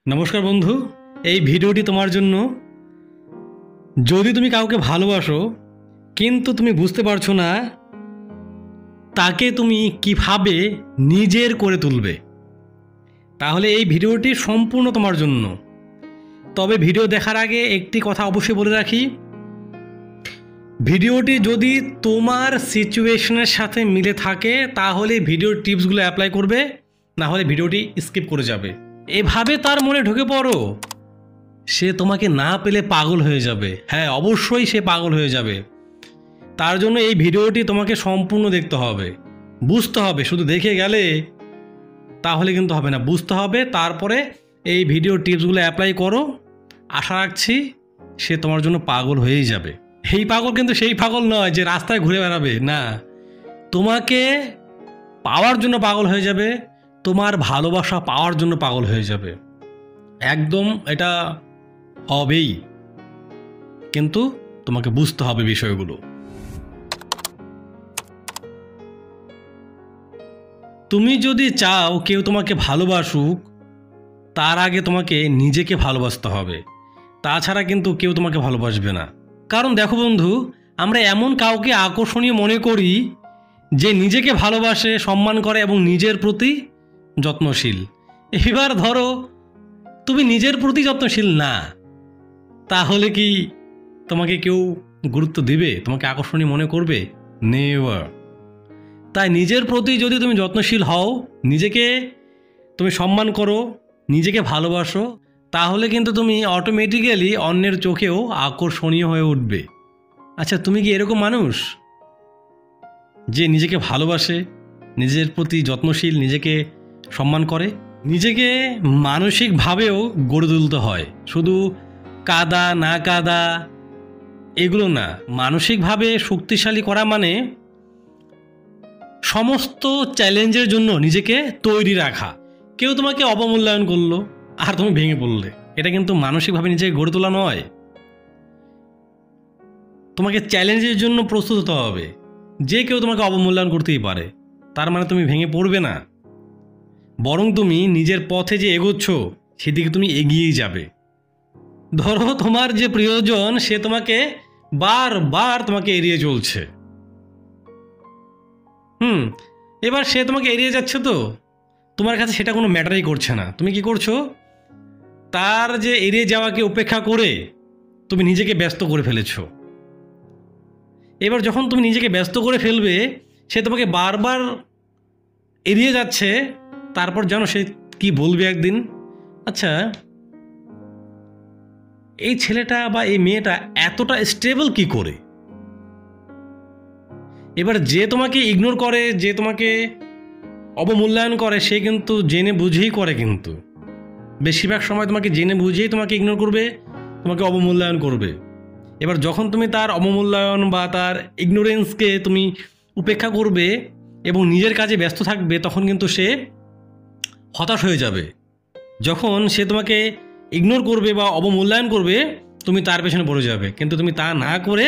নমস্কার বন্ধু, এই ভিডিওটি তোমার জন্য। যদি তুমি কাউকে ভালোবাসো কিন্তু তুমি বুঝতে পারছো না তাকে তুমি কিভাবে নিজের করে তুলবে, তাহলে এই ভিডিওটি সম্পূর্ণ তোমার জন্য। তবে ভিডিও দেখার আগে একটি কথা অবশ্যই বলে রাখি, ভিডিওটি যদি তোমার সিচুয়েশনের সাথে মিলে থাকে তাহলে ভিডিওর টিপসগুলো অ্যাপ্লাই করবে, না হলে ভিডিওটি স্কিপ করে যাবে। এভাবে তার মনে ঢুকে পড়ো, সে তোমাকে না পেলে পাগল হয়ে যাবে। হ্যাঁ, অবশ্যই সে পাগল হয়ে যাবে। তার জন্য এই ভিডিওটি তোমাকে সম্পূর্ণ দেখতে হবে, বুঝতে হবে। শুধু দেখে গেলে তাহলে কিন্তু হবে না, বুঝতে হবে। তারপরে এই ভিডিও টিপসগুলো অ্যাপ্লাই করো, আশা রাখছি সে তোমার জন্য পাগল হয়েই যাবে। এই পাগল কিন্তু সেই পাগল নয় যে রাস্তায় ঘুরে বেড়াবে, না, তোমাকে পাওয়ার জন্য পাগল হয়ে যাবে, তোমার ভালোবাসা পাওয়ার জন্য পাগল হয়ে যাবে। একদম এটা হবেই, কিন্তু তোমাকে বুঝতে হবে বিষয়গুলো। তুমি যদি চাও কেউ তোমাকে ভালোবাসুক, তার আগে তোমাকে নিজেকে ভালোবাসতে হবে, তাছাড়া কিন্তু কেউ তোমাকে ভালোবাসবে না। কারণ দেখো বন্ধু, আমরা এমন কাউকে আকর্ষণীয় মনে করি যে নিজেকে ভালোবাসে, সম্মান করে এবং নিজের প্রতি যত্নশীল। এবার ধরো তুমি নিজের প্রতি যত্নশীল না, তাহলে কি তোমাকে কেউ গুরুত্ব দিবে, তোমাকে আকর্ষণীয় মনে করবে? নেভার। তাই নিজের প্রতি যদি তুমি যত্নশীল হও, নিজেকে তুমি সম্মান করো, নিজেকে ভালোবাসো, তাহলে কিন্তু তুমি অটোমেটিক্যালি অন্যের চোখেও আকর্ষণীয় হয়ে উঠবে। আচ্ছা, তুমি কি এরকম মানুষ যে নিজেকে ভালোবাসে, নিজের প্রতি যত্নশীল, নিজেকে সম্মান করে? নিজেকে মানসিকভাবেও গড়ে তুলতে হয়, শুধু কাদা না কাদা এগুলো না। মানসিকভাবে শক্তিশালী করা মানে সমস্ত চ্যালেঞ্জের জন্য নিজেকে তৈরি রাখা। কেউ তোমাকে অবমূল্যায়ন করলো আর তুমি ভেঙে পড়লে, এটা কিন্তু মানসিকভাবে নিজেকে গড়ে তোলা নয়। তোমাকে চ্যালেঞ্জের জন্য প্রস্তুত হতে হবে। যে কেউ তোমাকে অবমূল্যায়ন করতেই পারে, তার মানে তুমি ভেঙে পড়বে না, বরং তুমি নিজের পথে যে এগোচ্ছ সেদিকে তুমি এগিয়েই যাবে। ধরো তোমার যে প্রিয়জন, সে তোমাকে বারবার তোমাকে এড়িয়ে চলছে। এবার সে তোমাকে এড়িয়ে যাচ্ছে, তো তোমার কাছে সেটা কোনো ম্যাটারই করছে না। তুমি কি করছো? তার যে এড়িয়ে যাওয়াকে উপেক্ষা করে তুমি নিজেকে ব্যস্ত করে ফেলেছো। এবার যখন তুমি নিজেকে ব্যস্ত করে ফেলবে, সে তোমাকে বারবার এড়িয়ে যাচ্ছে, তারপর জানো সে কি বলবে একদিন? আচ্ছা, এই ছেলেটা বা এই মেয়েটা এতটা স্টেবল কি করে? এবার যে তোমাকে ইগনোর করে, যে তোমাকে অবমূল্যায়ন করে, সে কিন্তু জেনে বুঝেই করে, কিন্তু বেশিরভাগ সময় তোমাকে জেনে বুঝেই তোমাকে ইগনোর করবে, তোমাকে অবমূল্যায়ন করবে। এবার যখন তুমি তার অবমূল্যায়ন বা তার ইগনোরেন্সকে তুমি উপেক্ষা করবে এবং নিজের কাজে ব্যস্ত থাকবে, তখন কিন্তু সে হতাশ হয়ে যাবে। যখন সে তোমাকে ইগনোর করবে বা অবমূল্যায়ন করবে, তুমি তার পেছনে পড়ে যাবে, কিন্তু তুমি তা না করে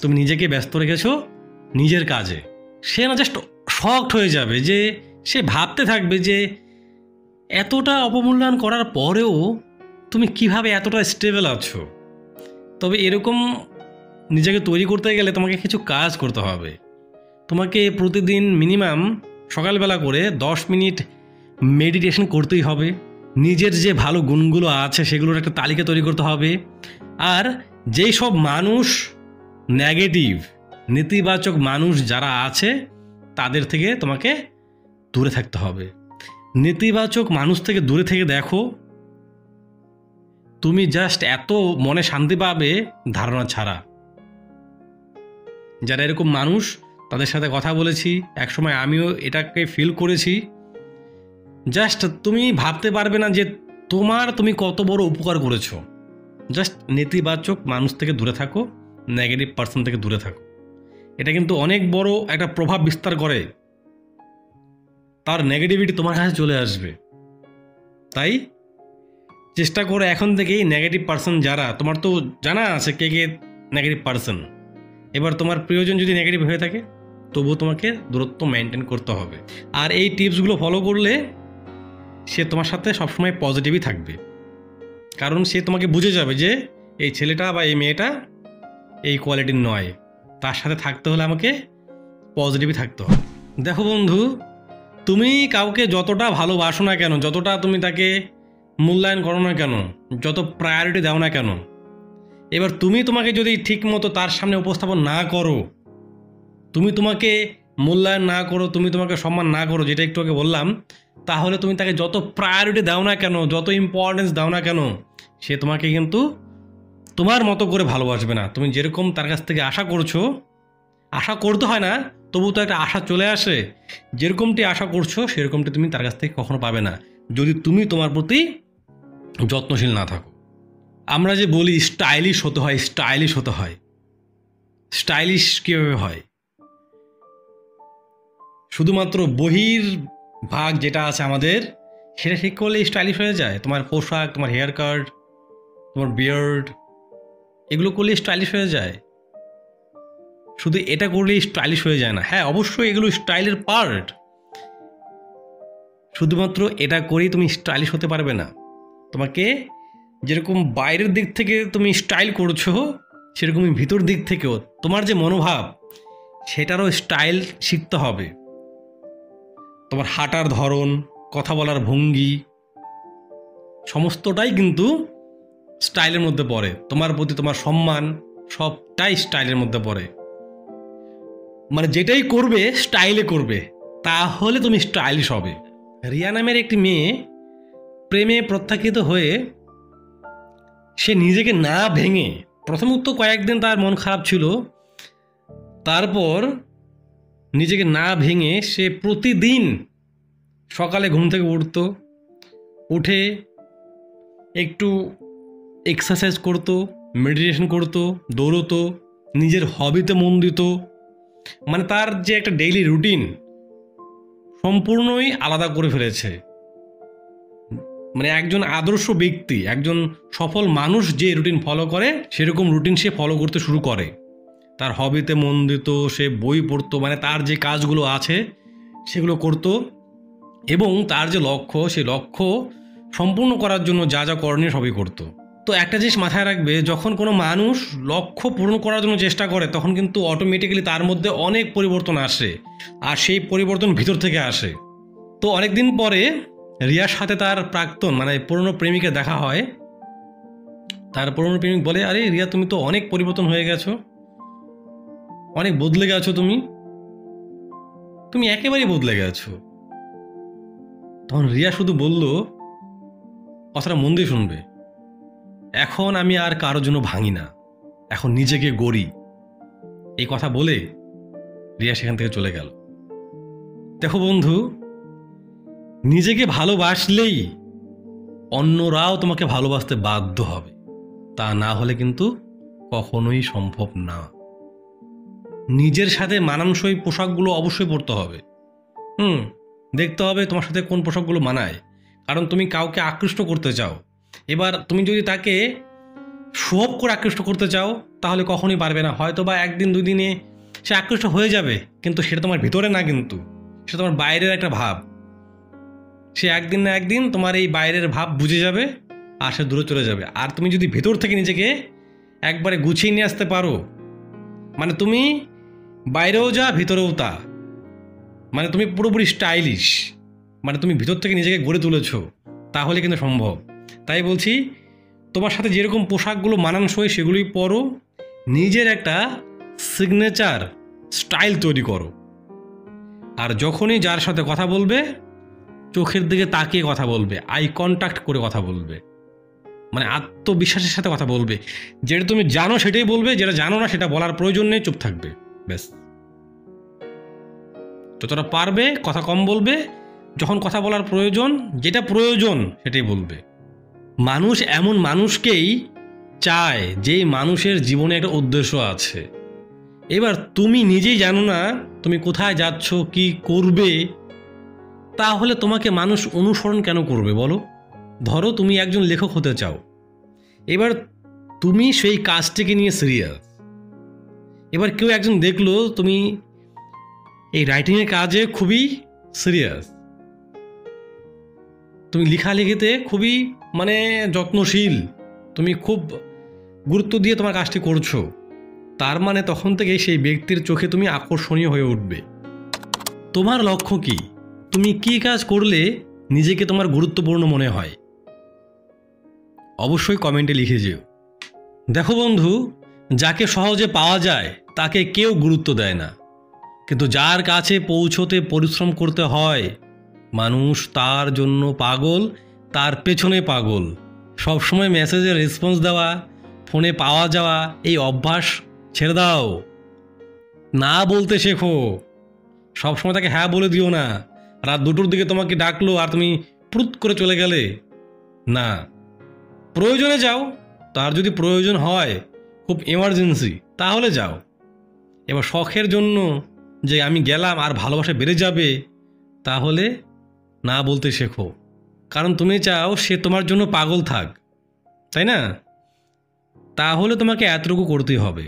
তুমি নিজেকে ব্যস্ত রেখেছো নিজের কাজে। সে না জাস্ট শকড হয়ে যাবে, যে সে ভাবতে থাকবে যে এতটা অবমূল্যায়ন করার পরেও তুমি কিভাবে এতটা স্টেবল আছো। তবে এরকম নিজেকে তৈরি করতে গেলে তোমাকে কিছু কাজ করতে হবে। তোমাকে প্রতিদিন মিনিমাম সকালবেলা করে 10 মিনিট মেডিটেশন করতেই হবে। নিজের যে ভালো গুণগুলো আছে সেগুলোর একটা তালিকা তৈরি করতে হবে। আর যেই সব মানুষ নেগেটিভ, নেতিবাচক মানুষ যারা আছে, তাদের থেকে তোমাকে দূরে থাকতে হবে। নেতিবাচক মানুষ থেকে দূরে থেকে দেখো, তুমি জাস্ট এত মনে শান্তি পাবে ধারণা ছাড়া। যারা এরকম মানুষ, তাদের সাথে কথা বলেছি, একসময় আমিও এটাকে ফিল করেছি। জাস্ট তুমি ভাবতে পারবে না যে তুমি কত বড় উপকার করেছো। জাস্ট নেতিবাচক মানুষ থেকে দূরে থাকো, নেগেটিভ পার্সন থেকে দূরে থাকো। এটা কিন্তু অনেক বড় একটা প্রভাব বিস্তার করে, তার নেগেটিভিটি তোমার কাছে চলে আসবে। তাই চেষ্টা করো এখন থেকেই নেগেটিভ পার্সন যারা, তোমার তো জানা আছে কে কে নেগেটিভ পার্সন। এবার তোমার প্রিয়জন যদি নেগেটিভ হয়ে থাকে, তবুও তোমাকে দূরত্ব মেনটেন করতে হবে। আর এই টিপসগুলো ফলো করলে সে তোমার সাথে সবসময় পজিটিভই থাকবে, কারণ সে তোমাকে বুঝে যাবে যে এই ছেলেটা বা এই মেয়েটা এই কোয়ালিটির নয়, তার সাথে থাকতে হলে আমাকে পজিটিভই থাকতে হবে। দেখো বন্ধু, তুমি কাউকে যতটা ভালোবাসো না কেন, যতটা তুমি তাকে মূল্যায়ন করো না কেন, যত প্রায়োরিটি দাও না কেন, এবার তুমি তোমাকে যদি ঠিক মতো তার সামনে উপস্থাপন না করো, তুমি তোমাকে মূল্যায়ন না করো, তুমি তোমাকে সম্মান না করো, যেটা একটু আগে বললাম, তাহলে তুমি তাকে যত প্রায়োরিটি দাও না কেন, যত ইম্পর্টেন্স দাও না কেন, সে তোমাকে কিন্তু তোমার মতো করে ভালোবাসবে না। তুমি যেরকম তার কাছ থেকে আশা করছো, আশা করতে হয় না, তবু তো একটা আশা চলে আসে, যেরকমটি আশা করছো সেরকমটি তুমি তার কাছ থেকে কখনো পাবে না, যদি তুমি তোমার প্রতি যত্নশীল না থাকো। আমরা যে বলি স্টাইলিশ হতে হয়, স্টাইলিশ হতে হয়, স্টাইলিশ কীভাবে হয়? শুধুমাত্র বহির ভাগ যেটা আছে আমাদের, সেটা ঠিক করলে স্টাইলিশ হয়ে যায়। তোমার পোশাক, তোমার হেয়ার কাট, তোমার বিয়ার্ড, এগুলো করলে স্টাইলিশ হয়ে যায়। শুধু এটা করলেই স্টাইলিশ হয়ে যায় না। হ্যাঁ, অবশ্যই এগুলো স্টাইলের পার্ট, শুধুমাত্র এটা করেই তুমি স্টাইলিশ হতে পারবে না। তোমাকে যেরকম বাইরের দিক থেকে তুমি স্টাইল করছো, সেরকমই ভিতর দিক থেকেও তোমার যে মনোভাব, সেটারও স্টাইল শিখতে হবে। তোমার হাঁটার ধরন, কথা বলার ভঙ্গি, সমস্তটাই কিন্তু স্টাইলের মধ্যে পড়ে। তোমার প্রতি তোমার সম্মান, সবটাই স্টাইলের মধ্যে পড়ে। মানে যেটাই করবে স্টাইলে করবে, তাহলে তুমি স্টাইলিশ হবে। রিয়া নামের একটি মেয়ে প্রেমে প্রত্যাখ্যাত হয়ে সে নিজেকে না ভেঙে, প্রথমত কয়েকদিন তার মন খারাপ ছিল, তারপর নিজেকে না ভেঙে সে প্রতিদিন সকালে ঘুম থেকে উঠে একটু এক্সারসাইজ করতো, মেডিটেশন করতো, দৌড়তো, নিজের হবিতে মন দিত। মানে তার যে একটা ডেইলি রুটিন সম্পূর্ণই আলাদা করে ফেলেছে। মানে একজন আদর্শ ব্যক্তি, একজন সফল মানুষ যে রুটিন ফলো করে, সেরকম রুটিন সে ফলো করতে শুরু করে। তার হবিতে মন দিত, সে বই পড়তো, মানে তার যে কাজগুলো আছে সেগুলো করত, এবং তার যে লক্ষ্য, সেই লক্ষ্য সম্পূর্ণ করার জন্য যা যা করণীয় সবই করতো। তো একটা জিনিস মাথায় রাখবে, যখন কোনো মানুষ লক্ষ্য পূরণ করার জন্য চেষ্টা করে, তখন কিন্তু অটোমেটিক্যালি তার মধ্যে অনেক পরিবর্তন আসে, আর সেই পরিবর্তন ভিতর থেকে আসে। তো অনেকদিন পরে রিয়ার সাথে তার প্রাক্তন মানে পুরনো প্রেমিকা দেখা হয়। তার পুরনো প্রেমিক বলে, আরে রিয়া, তুমি তো অনেক পরিবর্তন হয়ে গেছো, অনেক বদলে গেছো, তুমি একেবারেই বদলে গেছো। তখন রিয়া শুধু বলল, কথাটা মন দিয়ে শুনবে, এখন আমি আর কারোর জন্য ভাঙি না, এখন নিজেকে গড়ি। এই কথা বলে রিয়া সেখান থেকে চলে গেল। দেখো বন্ধু, নিজেকে ভালোবাসলেই অন্যরাও তোমাকে ভালোবাসতে বাধ্য হবে, তা না হলে কিন্তু কখনোই সম্ভব না। নিজের সাথে মানানসই পোশাকগুলো অবশ্যই পরতে হবে। দেখতে হবে তোমার সাথে কোন পোশাকগুলো মানায়, কারণ তুমি কাউকে আকৃষ্ট করতে চাও। এবার তুমি যদি তাকে শো অফ করে আকৃষ্ট করতে চাও, তাহলে কখনোই পারবে না। হয়তো বা একদিন দুই দিনে সে আকৃষ্ট হয়ে যাবে, কিন্তু সেটা তোমার ভিতরে না, কিন্তু সেটা তোমার বাইরের একটা ভাব। সে একদিন না একদিন তোমার এই বাইরের ভাব বুঝে যাবে, আর সে দূরে চলে যাবে। আর তুমি যদি ভেতর থেকে নিজেকে একবারে গুছিয়ে নিয়ে আসতে পারো, মানে তুমি বাইরেও যা ভিতরেও তা, মানে তুমি পুরোপুরি স্টাইলিশ, মানে তুমি ভিতর থেকে নিজেকে গড়ে তুলেছো, তাহলে কিন্তু সম্ভব। তাই বলছি, তোমার সাথে যেরকম পোশাকগুলো মানানসই সেগুলোই পরো, নিজের একটা সিগনেচার স্টাইল তৈরি করো। আর যখনই যার সাথে কথা বলবে, চোখের দিকে তাকিয়ে কথা বলবে, আই কন্ট্যাক্ট করে কথা বলবে, মানে আত্মবিশ্বাসের সাথে কথা বলবে। যেটা তুমি জানো সেটাই বলবে, যেটা জানো না সেটা বলার প্রয়োজন নেই, চুপ থাকবে, ব্যাস। যতটা পারবে কথা কম বলবে, যখন কথা বলার প্রয়োজন, যেটা প্রয়োজন সেটাই বলবে। মানুষ এমন মানুষকেই চায় যেই মানুষের জীবনে একটা উদ্দেশ্য আছে। এবার তুমি নিজেই জানো না তুমি কোথায় যাচ্ছ, কি করবে, তাহলে তোমাকে মানুষ অনুসরণ কেন করবে বলো? ধরো তুমি একজন লেখক হতে চাও, এবার তুমি সেই কাজটিকে নিয়ে সিরিয়াস। এবার কেউ একজন দেখলো তুমি এই রাইটিংয়ের কাজে খুবই সিরিয়াস, তুমি লেখালেখিতে খুবই মানে যত্নশীল, তুমি খুব গুরুত্ব দিয়ে তোমার কাজটি করছো, তার মানে তখন থেকে সেই ব্যক্তির চোখে তুমি আকর্ষণীয় হয়ে উঠবে। তোমার লক্ষ্য কি? তুমি কি কাজ করলে নিজেকে তোমার গুরুত্বপূর্ণ মনে হয়? অবশ্যই কমেন্টে লিখে যেও। দেখো বন্ধু, যাকে সহজে পাওয়া যায় তাকে কেউ গুরুত্ব দেয় না, কিন্তু যার কাছে পৌঁছতে পরিশ্রম করতে হয় মানুষ তার জন্য পাগল, তার পেছনে পাগল। সবসময় মেসেজের রেসপন্স দেওয়া, ফোনে পাওয়া যাওয়া, এই অভ্যাস ছেড়ে দাও। না বলতে শেখো। সবসময় তাকে হ্যাঁ বলে দিও না। রাত 2টোর দিকে তোমাকে ডাকলো আর তুমি প্রুত করে চলে গেলে না। প্রয়োজনে যাও, তার যদি প্রয়োজন হয়, খুব এমার্জেন্সি, তাহলে যাও। এবার শখের জন্য যে আমি গেলাম আর ভালোবাসা বেড়ে যাবে, তাহলে না বলতে শেখো। কারণ তুমি চাও সে তোমার জন্য পাগল থাক, তাই না? তাহলে তোমাকে এতটুকু করতেই হবে।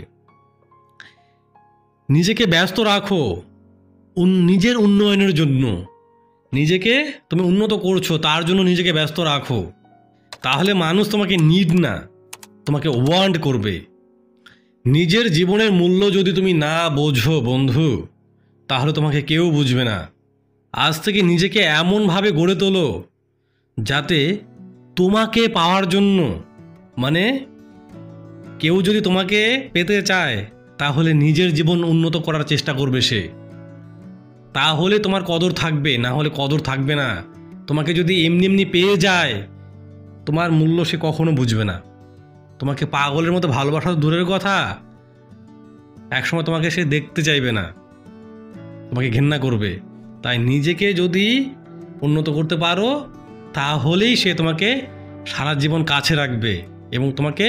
নিজেকে ব্যস্ত রাখো নিজের উন্নয়নের জন্য। নিজেকে তুমি উন্নত করছো, তার জন্য নিজেকে ব্যস্ত রাখো। তাহলে মানুষ তোমাকে নিড না, তোমাকে ওয়ান্ট করবে। নিজের জীবনের মূল্য যদি তুমি না বোঝো বন্ধু, তাহলে তোমাকে কেউ বুঝবে না। আজ থেকে নিজেকে এমনভাবে গড়ে তোলো যাতে তোমাকে পাওয়ার জন্য, মানে কেউ যদি তোমাকে পেতে চায় তাহলে নিজের জীবন উন্নত করার চেষ্টা করবে সে। তাহলে তোমার কদর থাকবে, না হলে কদর থাকবে না। তোমাকে যদি এমনি এমনি পেয়ে যায়, তোমার মূল্য সে কখনো বুঝবে না। তোমাকে পাগলের মতো ভালোবাসা দূরের কথা, একসময় তোমাকে সে দেখতে চাইবে না, তোমাকে ঘেন্না করবে। তাই নিজেকে যদি উন্নত করতে পারো, তাহলেই সে তোমাকে সারা জীবন কাছে রাখবে এবং তোমাকে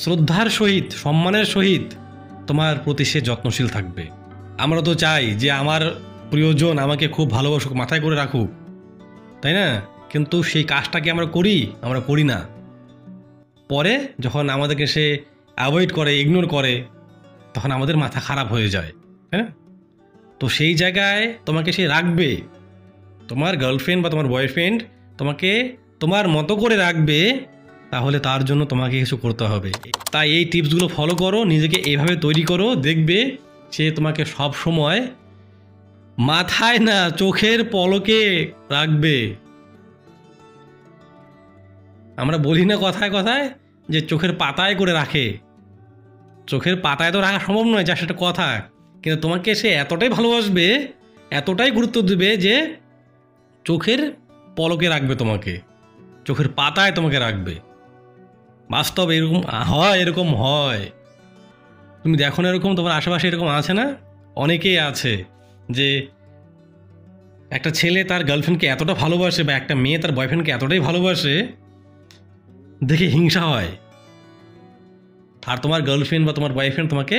শ্রদ্ধার সহিত, সম্মানের সহিত তোমার প্রতি সে যত্নশীল থাকবে। আমরা তো চাই যে আমার প্রিয়জন আমাকে খুব ভালোবাসুক, মাথায় করে রাখুক, তাই না? কিন্তু সেই কাজটাকে আমরা করি না। পরে যখন আমাদেরকে সে অ্যাভয়েড করে, ইগনোর করে, তখন আমাদের মাথা খারাপ হয়ে যায়, তাই না? তো সেই জায়গায় তোমাকে সে রাখবে, তোমার গার্লফ্রেন্ড বা তোমার বয়ফ্রেন্ড তোমাকে তোমার মতো করে রাখবে, তাহলে তার জন্য তোমাকে কিছু করতে হবে। তাই এই টিপসগুলো ফলো করো, নিজেকে এইভাবে তৈরি করো, দেখবে সে তোমাকে সব সময় মাথায় না, চোখের পলকে রাখবে। আমরা বলি না কথায় কথায় যে চোখের পাতায় করে রাখে? চোখের পাতায় তো রাখা সম্ভব নয়, যা সেটা কথা, কিন্তু তোমাকে সে এতটাই ভালোবাসবে, এতটাই গুরুত্ব দেবে যে চোখের পলকে রাখবে তোমাকে, চোখের পাতায় তোমাকে রাখবে। বাস্তব এরকম হয়। তুমি দেখো না, এরকম তোমার আশেপাশে এরকম আছে না? অনেকেই আছে যে একটা ছেলে তার গার্লফ্রেন্ডকে এতটা ভালোবাসে, বা একটা মেয়ে তার বয়ফ্রেন্ডকে এতটাই ভালোবাসে, দেখে হিংসা হয়। আর তোমার গার্লফ্রেন্ড বা তোমার বয়ফ্রেন্ড তোমাকে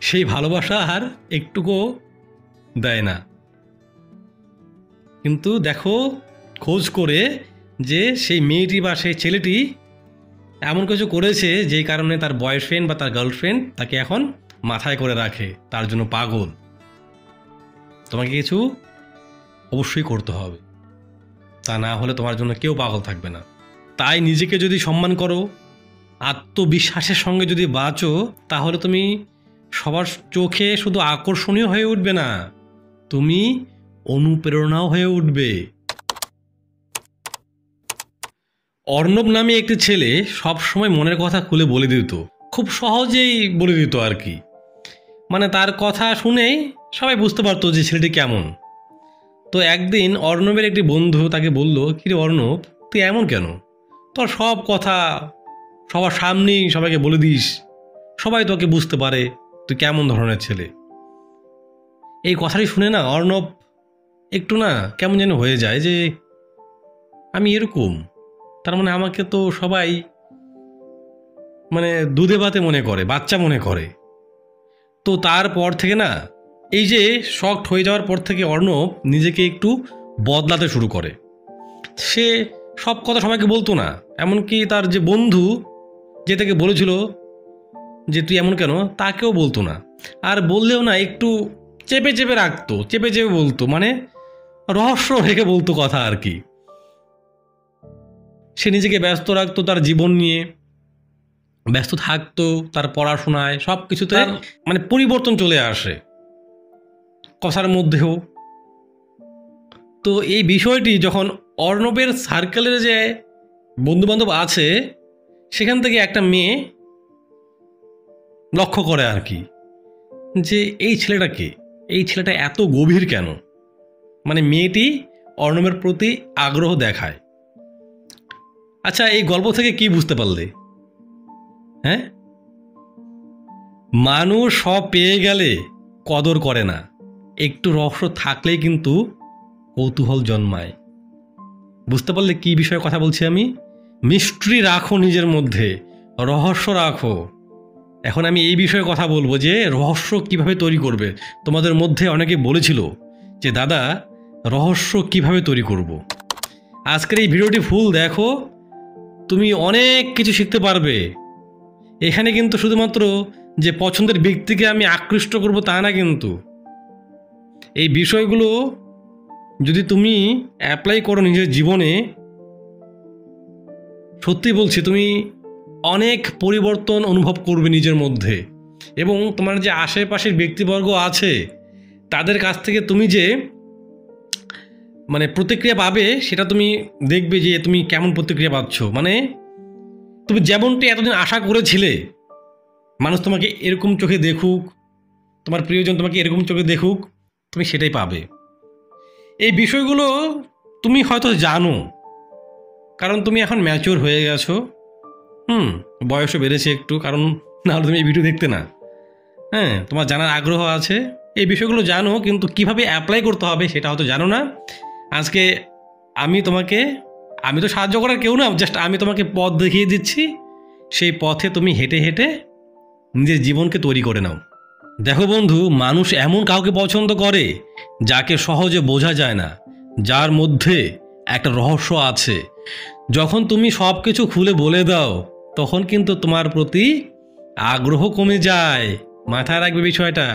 সেই ভালোবাসা আর একটুকুও দেয় না। কিন্তু দেখো খোঁজ করে যে সেই মেয়েটি বা সেই ছেলেটি এমন কিছু করেছে যেই কারণে তার বয়ফ্রেন্ড বা তার গার্লফ্রেন্ড তাকে এখন মাথায় করে রাখে, তার জন্য পাগল। তোমাকে কিছু অবশ্যই করতে হবে, তা না হলে তোমার জন্য কেউ পাগল থাকবে না। তাই নিজেকে যদি সম্মান করো, আত্মবিশ্বাসের সঙ্গে যদি বাঁচো, তাহলে তুমি সবার চোখে শুধু আকর্ষণীয় হয়ে উঠবে না, তুমি অনুপ্রেরণাও হয়ে উঠবে। অর্ণব নামে একটি ছেলে সব সময় মনের কথা খুলে বলে দিত, খুব সহজেই বলে দিত আর কি। মানে তার কথা শুনেই সবাই বুঝতে পারতো যে ছেলেটি কেমন। তো একদিন অর্ণবের একটি বন্ধু তাকে বলল, কিরে অর্ণব, তুই এমন কেন? তোর সব কথা সবার সামনেই সবাইকে বলে দিস, সবাই তোকে বুঝতে পারে তুই কেমন ধরনের ছেলে। এই কথাটি শুনে না অর্ণব একটু না কেমন যেন হয়ে যায় যে আমি এরকম, তার মানে আমাকে তো সবাই মানে দুধে ভাতে মনে করে, বাচ্চা মনে করে। তো তারপর থেকে না, এই যে শকড হয়ে যাওয়ার পর থেকে অর্ণব নিজেকে একটু বদলাতে শুরু করে। সে সব কথা সবাইকে বলতো না, এমনকি তার যে বন্ধু যে তাকে বলেছিল যে তুই এমন কেন, তাকেও বলতো না। আর বললেও না একটু চেপে চেপে রাখতো, চেপে চেপে বলতো, মানে রহস্য রেখে বলতো কথা আর কি। সে নিজেকে ব্যস্ত রাখতো তার জীবন নিয়ে, ব্যস্ত থাকতো তার পড়াশোনায়, সব কিছুতে মানে পরিবর্তন চলে আসে কথার মধ্যেও। তো এই বিষয়টি যখন অর্ণবের সার্কেলের যে বন্ধুবান্ধব আছে সেখান থেকে একটা মেয়ে লক্ষ্য করে আর কি, যে এই ছেলেটাকে, এই ছেলেটা এত গভীর কেন, মানে মেয়েটি অর্ণবের প্রতি আগ্রহ দেখায়। আচ্ছা, এই গল্প থেকে কি বুঝতে পারলে? হ্যাঁ, মানুষ সব পেয়ে গেলে কদর করে না, একটু রহস্য থাকলেই কিন্তু কৌতূহল জন্মায়। বুঝতে পারলে কি বিষয়ে কথা বলছি আমি? মিস্ট্রি রাখো নিজের মধ্যে, রহস্য রাখো। এখন আমি এই বিষয়ে কথা বলবো যে রহস্য কিভাবে তৈরি করবে। তোমাদের মধ্যে অনেকে বলেছিল যে দাদা রহস্য কিভাবে তৈরি করব। আজকের এই ভিডিওটি ফুল দেখো, তুমি অনেক কিছু শিখতে পারবে। এখানে কিন্তু শুধুমাত্র যে পছন্দের ব্যক্তিকে আমি আকৃষ্ট করব তা না, কিন্তু এই বিষয়গুলো যদি তুমি অ্যাপ্লাই করো নিজের জীবনে, সত্যি বলছি তুমি অনেক পরিবর্তন অনুভব করবে নিজের মধ্যে। এবং তোমার যে আশেপাশের ব্যক্তিবর্গ আছে তাদের কাছ থেকে তুমি যে মানে প্রতিক্রিয়া পাবে, সেটা তুমি দেখবে যে তুমি কেমন প্রতিক্রিয়া পাচ্ছ। মানে তুমি যেমনটি এতদিন আশা করেছিলে মানুষ তোমাকে এরকম চোখে দেখুক, তোমার প্রিয়জন তোমাকে এরকম চোখে দেখুক, তুমি সেটাই পাবে। এই বিষয়গুলো তুমি হয়তো জানো, কারণ তুমি এখন ম্যাচিওর হয়ে গেছো, বয়সও বেড়েছে একটু, কারণ নাহলে তুমি এই ভিডিও দেখতে না। হ্যাঁ, তোমার জানার আগ্রহ আছে, এই বিষয়গুলো জানো, কিন্তু কিভাবে অ্যাপ্লাই করতে হবে সেটা হয়তো জানো না। আজকে আমি তো সাহায্য করার কেউ না, জাস্ট আমি তোমাকে পথ দেখিয়ে দিচ্ছি, সেই পথে তুমি হেঁটে হেঁটে নিজের জীবনকে তৈরি করে নাও। দেখো বন্ধু, মানুষ এমন কাউকে পছন্দ করে যাকে সহজে বোঝা যায় না, যার মধ্যে একটা রহস্য আছে। যখন তুমি সব কিছু খুলে বলে দাও তখন কিন্তু তোমার প্রতি আগ্রহ কমে যায়। মাথায় রাখবে বিষয়টা।